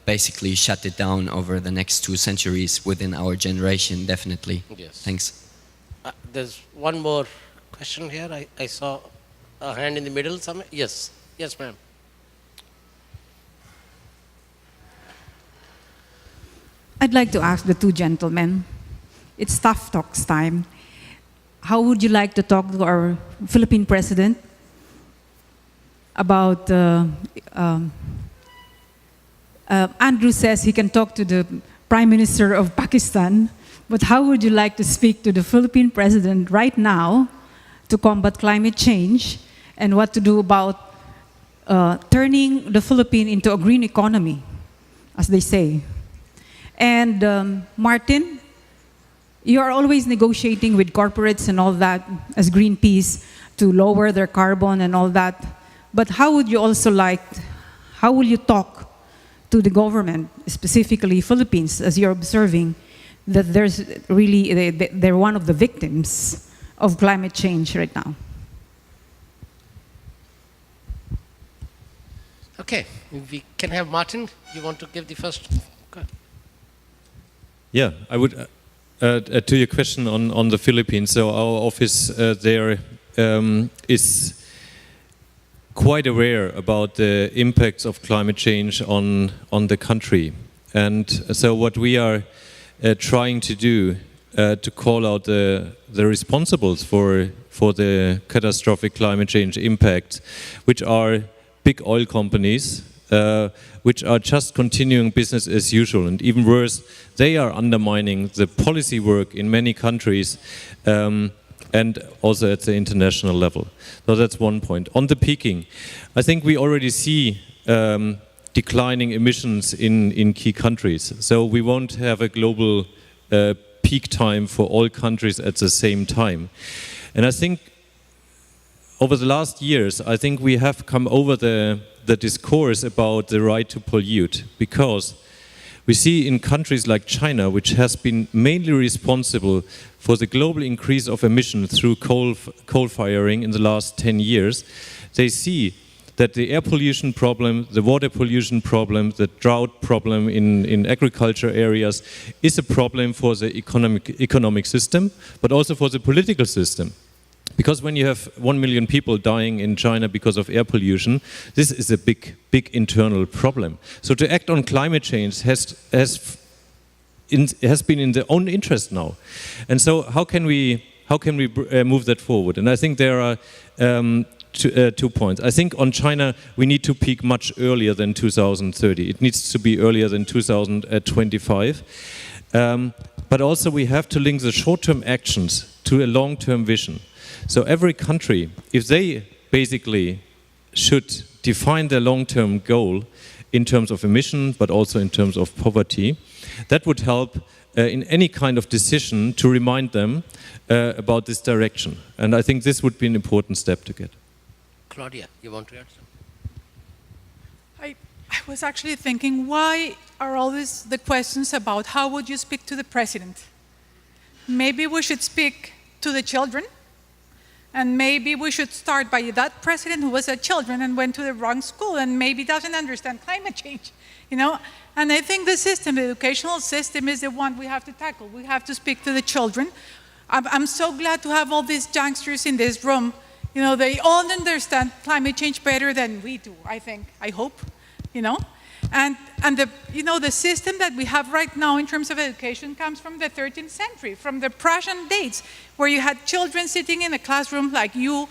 basically shut it down over the next 2 centuries within our generation, definitely. Yes. Thanks. There's one more question here. I saw a hand in the middle somewhere. Yes. Yes, ma'am. I'd like to ask the two gentlemen. It's tough talks time. how would you like to talk to our Philippine president about, Andrew says he can talk to the Prime Minister of Pakistan, but how would you like to speak to the Philippine president right now to combat climate change and what to do about turning the Philippines into a green economy, as they say? And Martin, you are always negotiating with corporates and all that as Greenpeace to lower their carbon and all that. But how would you also how will you talk to the government, specifically Philippines, as you're observing that there's really, they're one of the victims of climate change right now? Okay, we can have Martin. You want to give the first? Go ahead. Yeah, I would, to your question on the Philippines, so our office there is quite aware about the impacts of climate change on the country. And so what we are trying to do to call out the responsibles for the catastrophic climate change impact, which are big oil companies, which are just continuing business as usual. And even worse, they are undermining the policy work in many countries and also at the international level. So that's one point. On the peaking, I think we already see declining emissions in key countries. So we won't have a global peak time for all countries at the same time. And I think over the last years, I think we have come over the discourse about the right to pollute, because we see in countries like China, which has been mainly responsible for the global increase of emissions through coal firing in the last 10 years, they see that the air pollution problem, the water pollution problem, the drought problem in agriculture areas is a problem for the economic system, but also for the political system. Because when you have 1 million people dying in China because of air pollution, this is a big internal problem. So to act on climate change has been in their own interest now. And so how can we move that forward? And I think there are 2 points. I think on China, we need to peak much earlier than 2030. It needs to be earlier than 2025. But also we have to link the short-term actions to a long-term vision. So every country, if they basically should define their long-term goal in terms of emission, but also in terms of poverty, that would help in any kind of decision to remind them about this direction. And I think this would be an important step to get. Claudia, you want to add something? I was actually thinking, why are always the questions about how would you speak to the president? Maybe we should speak to the children, and maybe we should start by that president who was a children and went to the wrong school and maybe doesn't understand climate change, you know? And I think the system, the educational system, is the one we have to tackle. We have to speak to the children. I'm so glad to have all these youngsters in this room. You know, they all understand climate change better than we do, I think, I hope, you know? And the system that we have right now in terms of education comes from the 13th century, from the Prussian days, where you had children sitting in a classroom like you,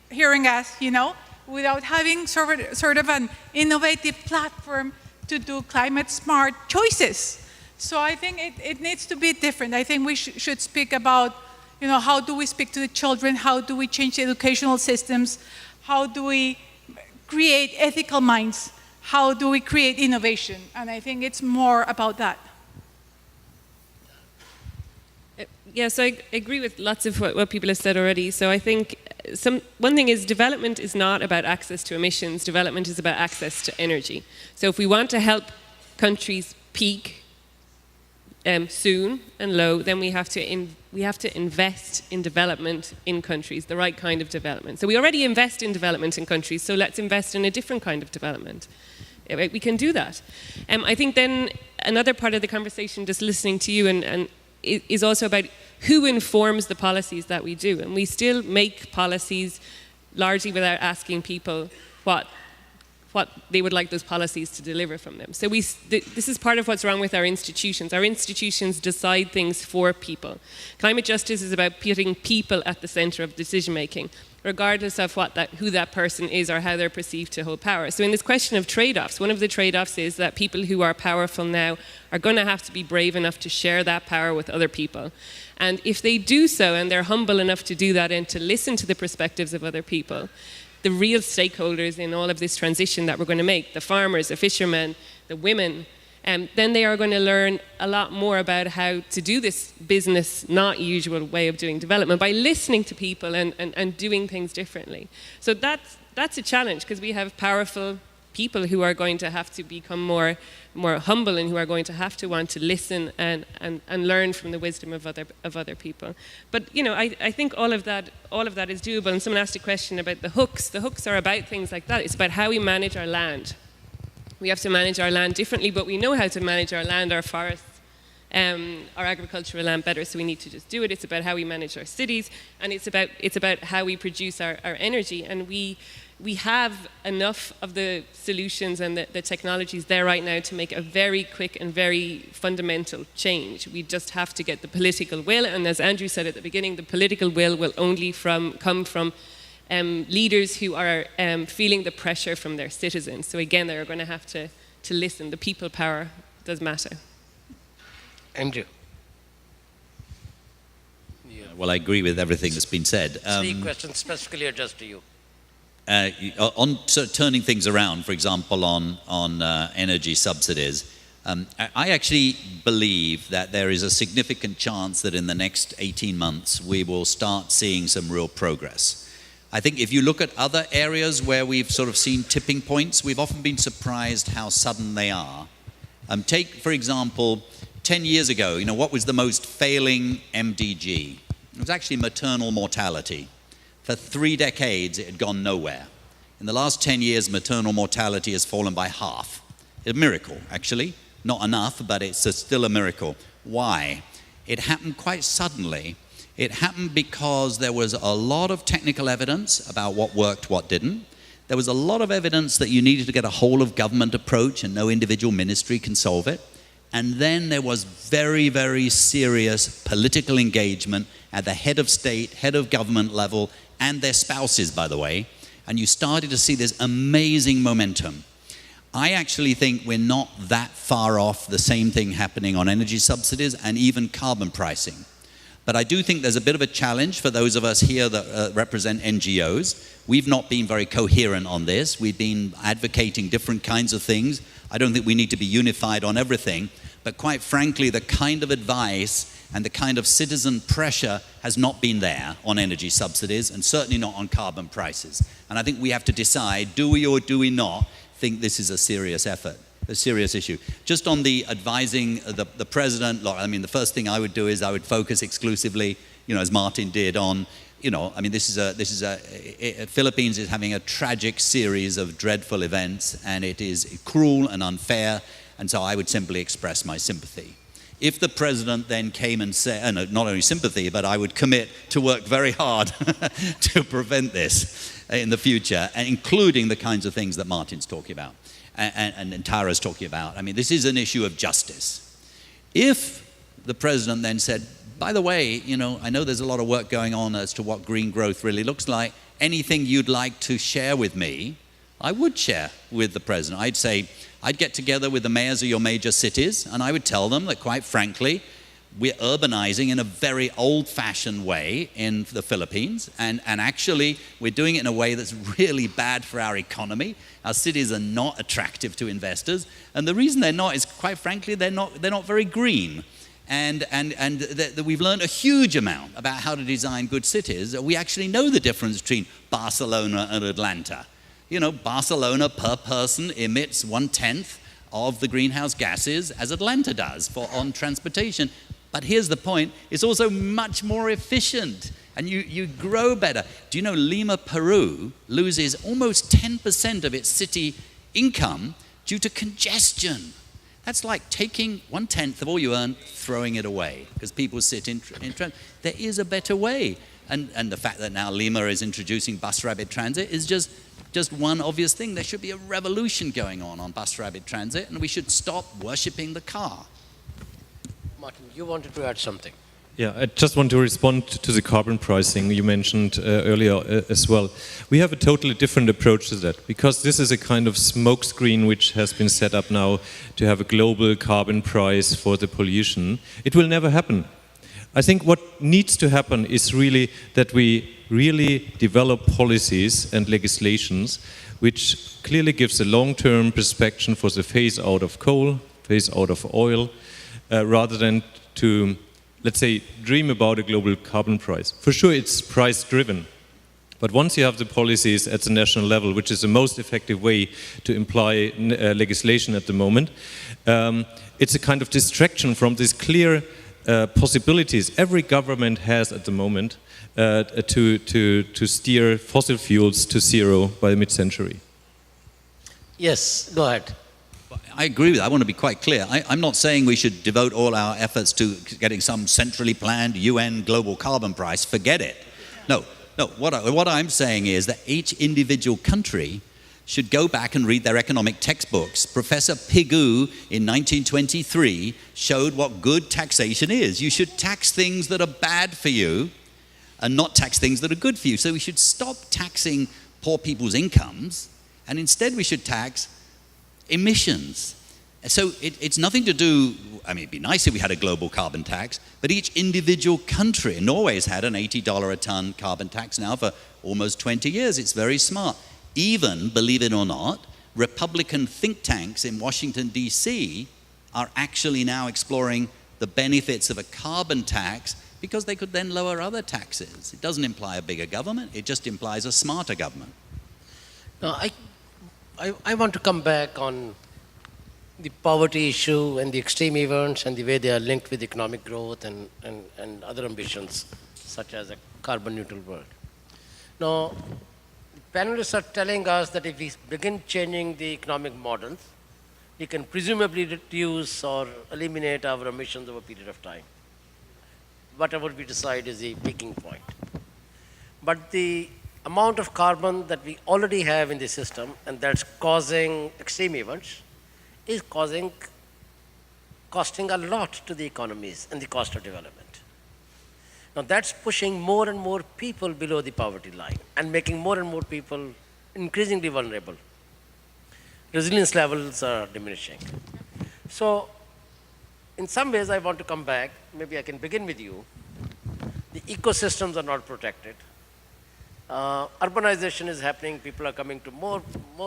hearing us, you know, without having sort of an innovative platform to do climate-smart choices. So I think it needs to be different. I think we should speak about, you know, how do we speak to the children? How do we change the educational systems? How do we create ethical minds? How do we create innovation? And I think it's more about that. Yes, I agree with lots of what people have said already. So I think one thing is development is not about access to emissions. Development is about access to energy. So if we want to help countries peak soon and low, then we have to invest in development in countries, the right kind of development. So we already invest in development in countries, so let's invest in a different kind of development. We can do that. I think then another part of the conversation, just listening to you, and is also about who informs the policies that we do. And we still make policies largely without asking people what what they would like those policies to deliver from them. So this is part of what's wrong with our institutions. Our institutions decide things for people. Climate justice is about putting people at the center of decision making, regardless of who that person is or how they're perceived to hold power. So in this question of trade-offs, one of the trade-offs is that people who are powerful now are going to have to be brave enough to share that power with other people. And if they do so, and they're humble enough to do that and to listen to the perspectives of other people, the real stakeholders in all of this transition that we're going to make, the farmers, the fishermen, the women, then they are going to learn a lot more about how to do this business, not usual way of doing development by listening to people and doing things differently. So that's a challenge, because we have powerful people who are going to have to become more humble, and who are going to have to want to listen and learn from the wisdom of other people. But I think all of that is doable. And someone asked a question about the hooks. The hooks are about things like that. It's about how we manage our land. We have to manage our land differently, but we know how to manage our land, our forests, our agricultural land better, so we need to just do it. It's about how we manage our cities, and it's about how we produce our energy. And we have enough of the solutions and the technologies there right now to make a very quick and very fundamental change. We just have to get the political will, and as Andrew said at the beginning, the political will only come from leaders who are feeling the pressure from their citizens. So again, they're going to have to listen. The people power does matter. Andrew. Well, I agree with everything that's been said. 3 questions specifically addressed to you. On turning things around, for example, on energy subsidies, I actually believe that there is a significant chance that in the next 18 months we will start seeing some real progress. I think if you look at other areas where we've sort of seen tipping points, we've often been surprised how sudden they are. Take, for example, 10 years ago, what was the most failing MDG? It was actually maternal mortality. For 3 decades, it had gone nowhere. In the last 10 years, maternal mortality has fallen by half. A miracle, actually. Not enough, but it's still a miracle. Why? It happened quite suddenly. It happened because there was a lot of technical evidence about what worked, what didn't. There was a lot of evidence that you needed to get a whole of government approach and no individual ministry can solve it. And then there was very, very serious political engagement at the head of state, head of government level, and their spouses, by the way. And you started to see this amazing momentum. I actually think we're not that far off the same thing happening on energy subsidies and even carbon pricing. But I do think there's a bit of a challenge for those of us here that represent NGOs. We've not been very coherent on this. We've been advocating different kinds of things. I don't think we need to be unified on everything. But quite frankly, the kind of advice and the kind of citizen pressure has not been there on energy subsidies, and certainly not on carbon prices. And I think we have to decide, do we or do we not think this is a serious effort? A serious issue. Just on the advising the president, I mean, the first thing I would do is I would focus exclusively, as Martin did, on, I mean, Philippines is having a tragic series of dreadful events, and it is cruel and unfair, and so I would simply express my sympathy. If the president then came and said, not only sympathy, but I would commit to work very hard to prevent this in the future, including the kinds of things that Martin's talking about. And Tara's talking about. I mean, this is an issue of justice. If the president then said, by the way, I know there's a lot of work going on as to what green growth really looks like. Anything you'd like to share with me, I would share with the president. I'd say, I'd get together with the mayors of your major cities, and I would tell them that, quite frankly, we're urbanizing in a very old-fashioned way in the Philippines, and actually we're doing it in a way that's really bad for our economy. Our cities are not attractive to investors, and the reason they're not is, quite frankly, they're not very green. And we've learned a huge amount about how to design good cities. We actually know the difference between Barcelona and Atlanta. Barcelona per person emits 1/10 of the greenhouse gases as Atlanta does on transportation. But here's the point, it's also much more efficient, and you grow better. Do you know Lima, Peru loses almost 10% of its city income due to congestion? That's like taking 1/10 of all you earn, throwing it away, because people sit in traffic. There is a better way. And the fact that now Lima is introducing bus rapid transit is just one obvious thing. There should be a revolution going on bus rapid transit, and we should stop worshipping the car. Martin, you wanted to add something. Yeah, I just want to respond to the carbon pricing you mentioned earlier as well. We have a totally different approach to that, because this is a kind of smokescreen which has been set up now to have a global carbon price for the pollution. It will never happen. I think what needs to happen is really that we really develop policies and legislations which clearly gives a long-term perspective for the phase out of coal, phase out of oil, rather than to, let's say, dream about a global carbon price. For sure, it's price-driven. But once you have the policies at the national level, which is the most effective way to imply legislation at the moment, it's a kind of distraction from these clear possibilities every government has at the moment to steer fossil fuels to zero by mid-century. Yes, go ahead. I agree with that. I want to be quite clear. I'm not saying we should devote all our efforts to getting some centrally planned UN global carbon price. Forget it. No. What I'm saying is that each individual country should go back and read their economic textbooks. Professor Pigou in 1923 showed what good taxation is. You should tax things that are bad for you and not tax things that are good for you. So we should stop taxing poor people's incomes, and instead we should tax emissions. So it's nothing to do, I mean, it'd be nice if we had a global carbon tax, but each individual country, Norway's had an $80 a ton carbon tax now for almost 20 years. It's very smart. Even, believe it or not, Republican think tanks in Washington, D.C. are actually now exploring the benefits of a carbon tax because they could then lower other taxes. It doesn't imply a bigger government, it just implies a smarter government. Now, I want to come back on the poverty issue and the extreme events and the way they are linked with economic growth and other ambitions, such as a carbon neutral world. Now, panelists are telling us that if we begin changing the economic models, we can presumably reduce or eliminate our emissions over a period of time. Whatever we decide is the peaking point. But the amount of carbon that we already have in the system, and that's causing extreme events, is costing a lot to the economies and the cost of development. Now that's pushing more and more people below the poverty line and making more and more people increasingly vulnerable. Resilience levels are diminishing. So in some ways I want to come back, maybe I can begin with you. The ecosystems are not protected. Urbanization is happening, people are coming to more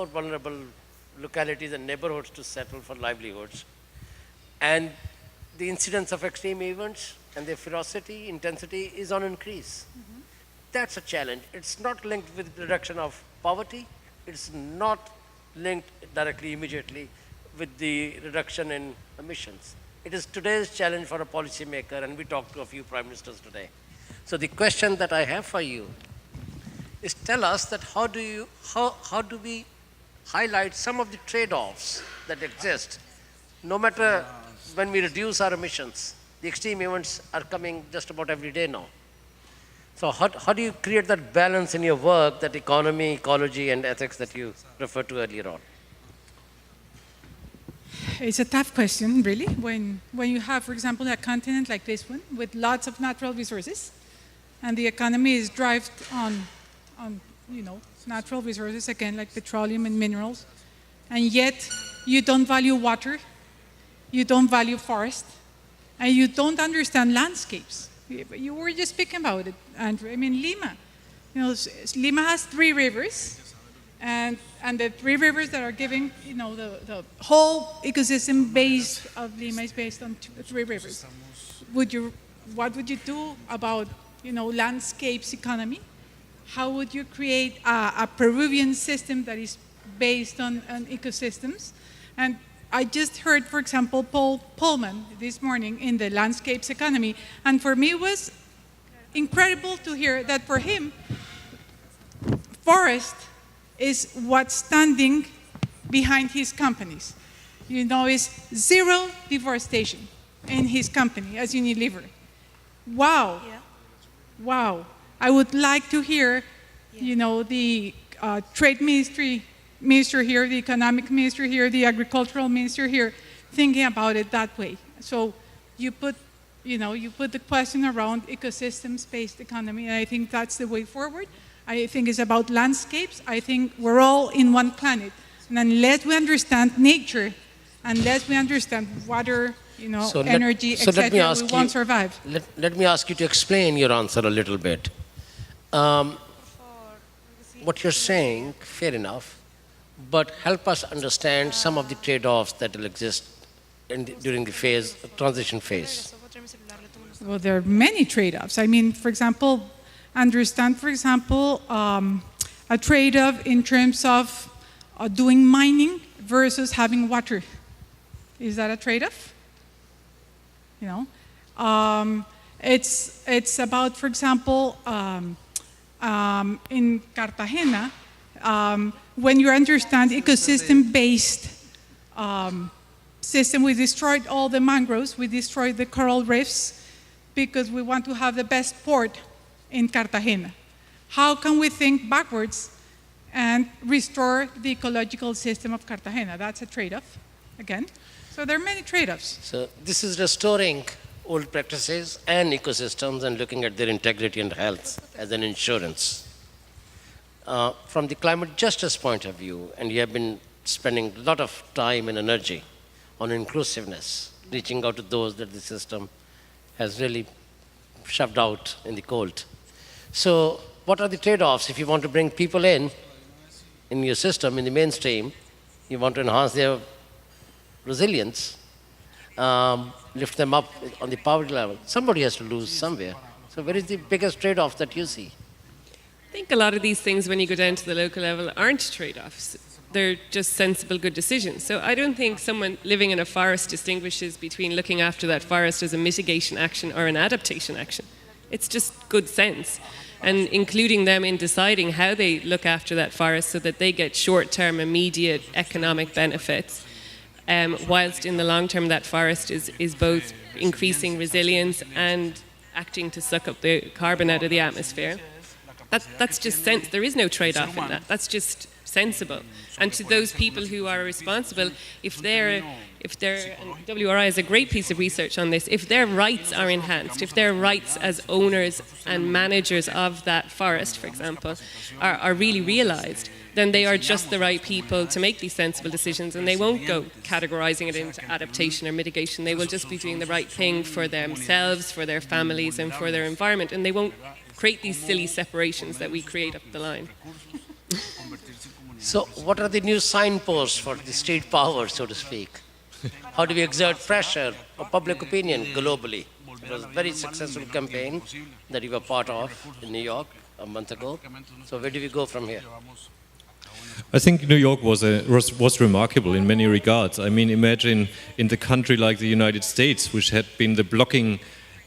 vulnerable localities and neighborhoods to settle for livelihoods. And the incidence of extreme events and their ferocity, intensity is on increase. Mm-hmm. That's a challenge. It's not linked with reduction of poverty. It's not linked directly, immediately with the reduction in emissions. It is today's challenge for a policymaker, and we talked to a few prime ministers today. So the question that I have for you is, tell us that how do we highlight some of the trade-offs that exist, no matter when we reduce our emissions. The extreme events are coming just about every day now. So how do you create that balance in your work, that economy, ecology, and ethics that you referred to earlier on? It's a tough question, really, when you have, for example, a continent like this one with lots of natural resources, and the economy is driven on natural resources, again, like petroleum and minerals, and yet you don't value water, you don't value forest, and you don't understand landscapes. You were just speaking about it, Andrew. I mean, Lima. Lima has 3 rivers, and the 3 rivers that are giving, the whole ecosystem base of Lima is based on 3 rivers. What would you do about, landscapes economy? How would you create a Peruvian system that is based on ecosystems? And I just heard, for example, Paul Pullman this morning in the landscapes economy, and for me it was incredible to hear that for him, forest is what's standing behind his companies. Is 0 deforestation in his company as Unilever. Wow. Yeah. Wow. I would like to hear, the trade minister here, the economic minister here, the agricultural minister here, thinking about it that way. So you put the question around ecosystems-based economy, and I think that's the way forward. I think it's about landscapes. I think we're all in one planet. And unless we understand nature, unless we understand water, energy, etc., we won't survive. Let me ask you to explain your answer a little bit. What you're saying, fair enough, but help us understand some of the trade-offs that will exist during the transition phase. Well, there are many trade-offs. I mean, for example, understand, a trade-off in terms of doing mining versus having water. Is that a trade-off? It's about, for example, in Cartagena, when you understand ecosystem-based system, we destroyed all the mangroves, we destroyed the coral reefs because we want to have the best port in Cartagena. How can we think backwards and restore the ecological system of Cartagena? That's a trade-off, again. So there are many trade-offs. So this is restoring old practices and ecosystems and looking at their integrity and health as an insurance. From the climate justice point of view, and you have been spending a lot of time and energy on inclusiveness, reaching out to those that the system has really shoved out in the cold. So what are the trade-offs if you want to bring people in your system, in the mainstream, you want to enhance their resilience, lift them up on the poverty level? Somebody has to lose somewhere. So where is the biggest trade-off that you see? I think a lot of these things, when you go down to the local level, aren't trade-offs. They're just sensible, good decisions. So I don't think someone living in a forest distinguishes between looking after that forest as a mitigation action or an adaptation action. It's just good sense. And including them in deciding how they look after that forest so that they get short-term, immediate economic benefits, whilst in the long term that forest is both increasing resilience and acting to suck up the carbon out of the atmosphere. That's just sense. There is no trade-off in that. That's just sensible. And to those people who are responsible, if and WRI has a great piece of research on this, if their rights are enhanced, if their rights as owners and managers of that forest, for example, are really realised, then they are just the right people to make these sensible decisions, and they won't go categorising it into adaptation or mitigation. They will just be doing the right thing for themselves, for their families, and for their environment, and they won't create these silly separations that we create up the line. So what are the new signposts for the state power, so to speak? How do we exert pressure on public opinion globally? It was a very successful campaign that you were part of in New York a month ago. So where do we go from here? I think New York was remarkable in many regards. I mean, imagine in the country like the United States, which had been the blocking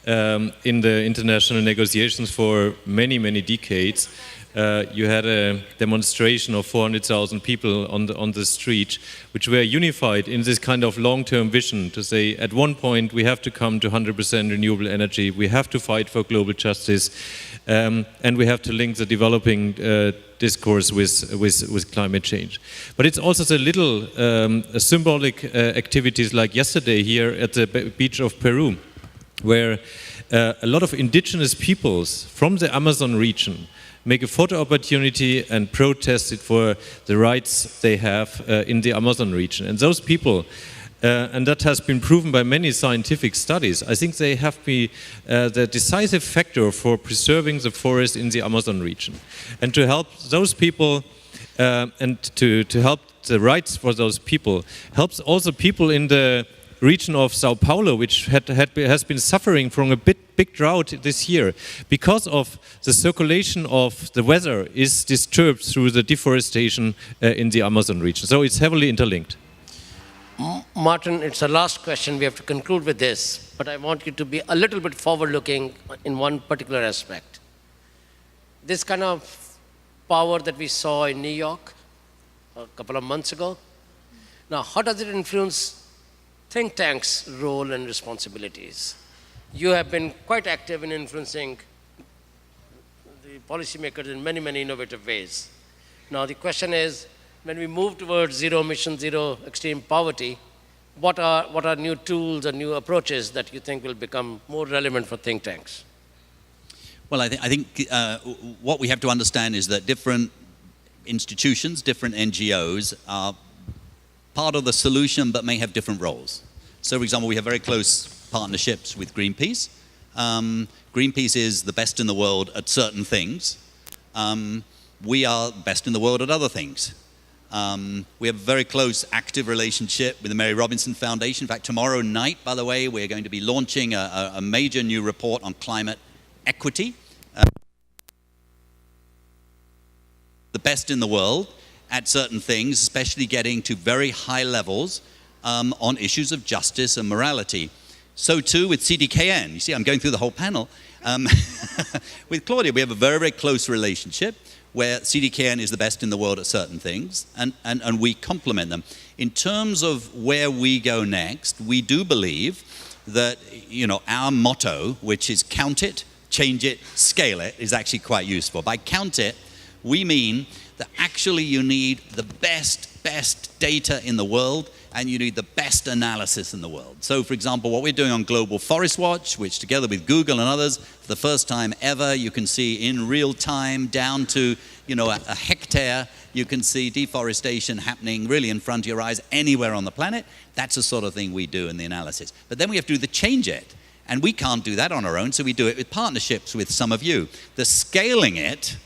in the international negotiations for many, many decades. You had a demonstration of 400,000 people on the street, which were unified in this kind of long-term vision to say, at one point we have to come to 100% renewable energy, we have to fight for global justice, and we have to link the developing discourse with climate change. But it's also the little symbolic activities like yesterday here at the beach of Peru, where a lot of indigenous peoples from the Amazon region make a photo opportunity and protest it for the rights they have in the Amazon region. And those people, and that has been proven by many scientific studies, I think they have been the decisive factor for preserving the forest in the Amazon region. And to help those people and to help the rights for those people helps also people in the region of Sao Paulo, which has been suffering from a big drought this year because of the circulation of the weather is disturbed through the deforestation in the Amazon region. So it's heavily interlinked. Martin, it's the last question. We have to conclude with this, but I want you to be a little bit forward-looking in one particular aspect. This kind of power that we saw in New York a couple of months ago, now how does it influence think tanks' role and responsibilities? You have been quite active in influencing policymakers in many, many innovative ways. Now the question is, when we move towards zero emission, zero extreme poverty, what are new tools and new approaches that you think will become more relevant for think tanks? Well, I think what we have to understand is that different institutions, different NGOs are part of the solution but may have different roles. So, for example, we have very close partnerships with Greenpeace. Greenpeace is the best in the world at certain things. We are best in the world at other things. We have a very close, active relationship with the Mary Robinson Foundation. In fact, tomorrow night, by the way, we're going to be launching a major new report on climate equity. The best in the world at certain things, especially getting to very high levels on issues of justice and morality. So too with CDKN. You see, I'm going through the whole panel. With Claudia, we have a very, very close relationship where CDKN is the best in the world at certain things, and we complement them. In terms of where we go next, we do believe that, you know, our motto, which is count it, change it, scale it, is actually quite useful. By count it, we mean that actually you need the best data in the world, and you need the best analysis in the world. So, for example, what we're doing on Global Forest Watch, which together with Google and others, for the first time ever, you can see in real time down to, you know, a hectare, you can see deforestation happening really in front of your eyes anywhere on the planet. That's the sort of thing we do in the analysis. But then we have to do the change it. And we can't do that on our own, so we do it with partnerships with some of you. The scaling it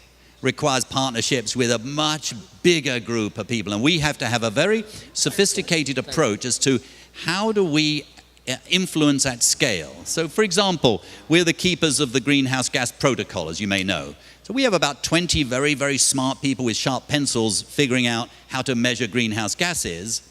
requires partnerships with a much bigger group of people. And we have to have a very sophisticated approach as to how do we influence at scale. So, for example, we're the keepers of the greenhouse gas protocol, as you may know. So we have about 20 very, very smart people with sharp pencils figuring out how to measure greenhouse gases.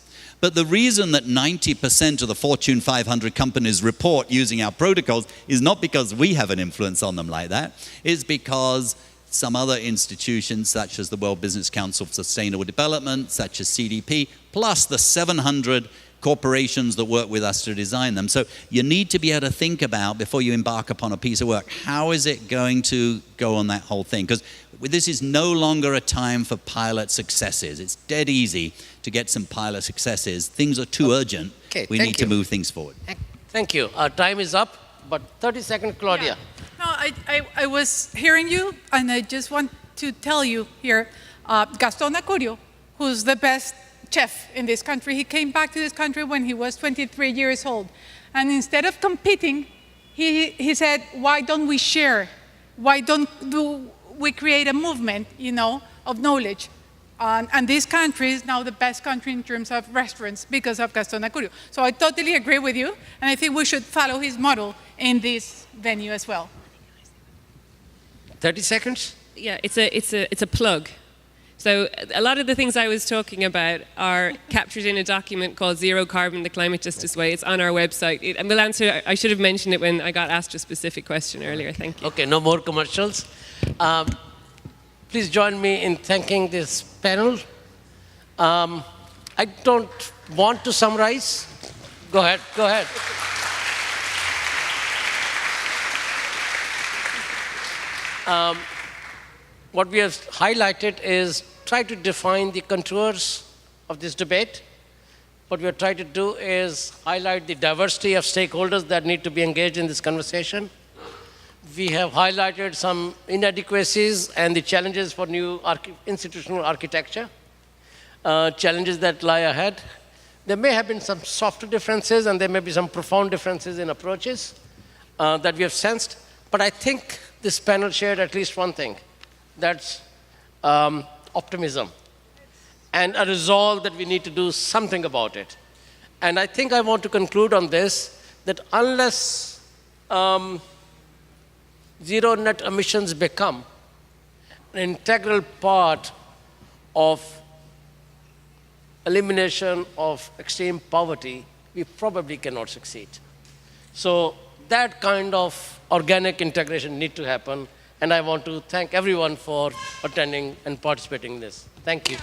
But the reason that 90% of the Fortune 500 companies report using our protocols is not because we have an influence on them like that. It's because some other institutions, such as the World Business Council for Sustainable Development, such as CDP, plus the 700 corporations that work with us to design them. So you need to be able to think about, before you embark upon a piece of work, how is it going to go on that whole thing? Because this is no longer a time for pilot successes. It's dead easy to get some pilot successes. Things are too urgent. Okay, we need to move things forward. Thank you. Our time is up, but 30 seconds, Claudia. Yeah. No, I was hearing you, and I just want to tell you here, Gaston Acurio, who's the best chef in this country, he came back to this country when he was 23 years old. And instead of competing, he said, why don't we share? Why don't we create a movement, you know, of knowledge? And this country is now the best country in terms of restaurants because of Gaston Acurio. So I totally agree with you, and I think we should follow his model in this venue as well. 30 seconds? Yeah, it's a plug. So a lot of the things I was talking about are captured in a document called Zero Carbon, the Climate Justice Way. It's on our website. And we'll answer, I should have mentioned it when I got asked a specific question earlier. Thank you. Okay, no more commercials. Please join me in thanking this panel. I don't want to summarize. Go ahead, go ahead. What we have highlighted is try to define the contours of this debate. What we are trying to do is highlight the diversity of stakeholders that need to be engaged in this conversation. We have highlighted some inadequacies and the challenges for new institutional architecture, challenges that lie ahead. There may have been some softer differences, and there may be some profound differences in approaches that we have sensed. But I think this panel shared at least one thing. That's optimism and a resolve that we need to do something about it. And I think I want to conclude on this, that unless zero net emissions become an integral part of elimination of extreme poverty, we probably cannot succeed. So that kind of organic integration needs to happen. And I want to thank everyone for attending and participating in this. Thank you.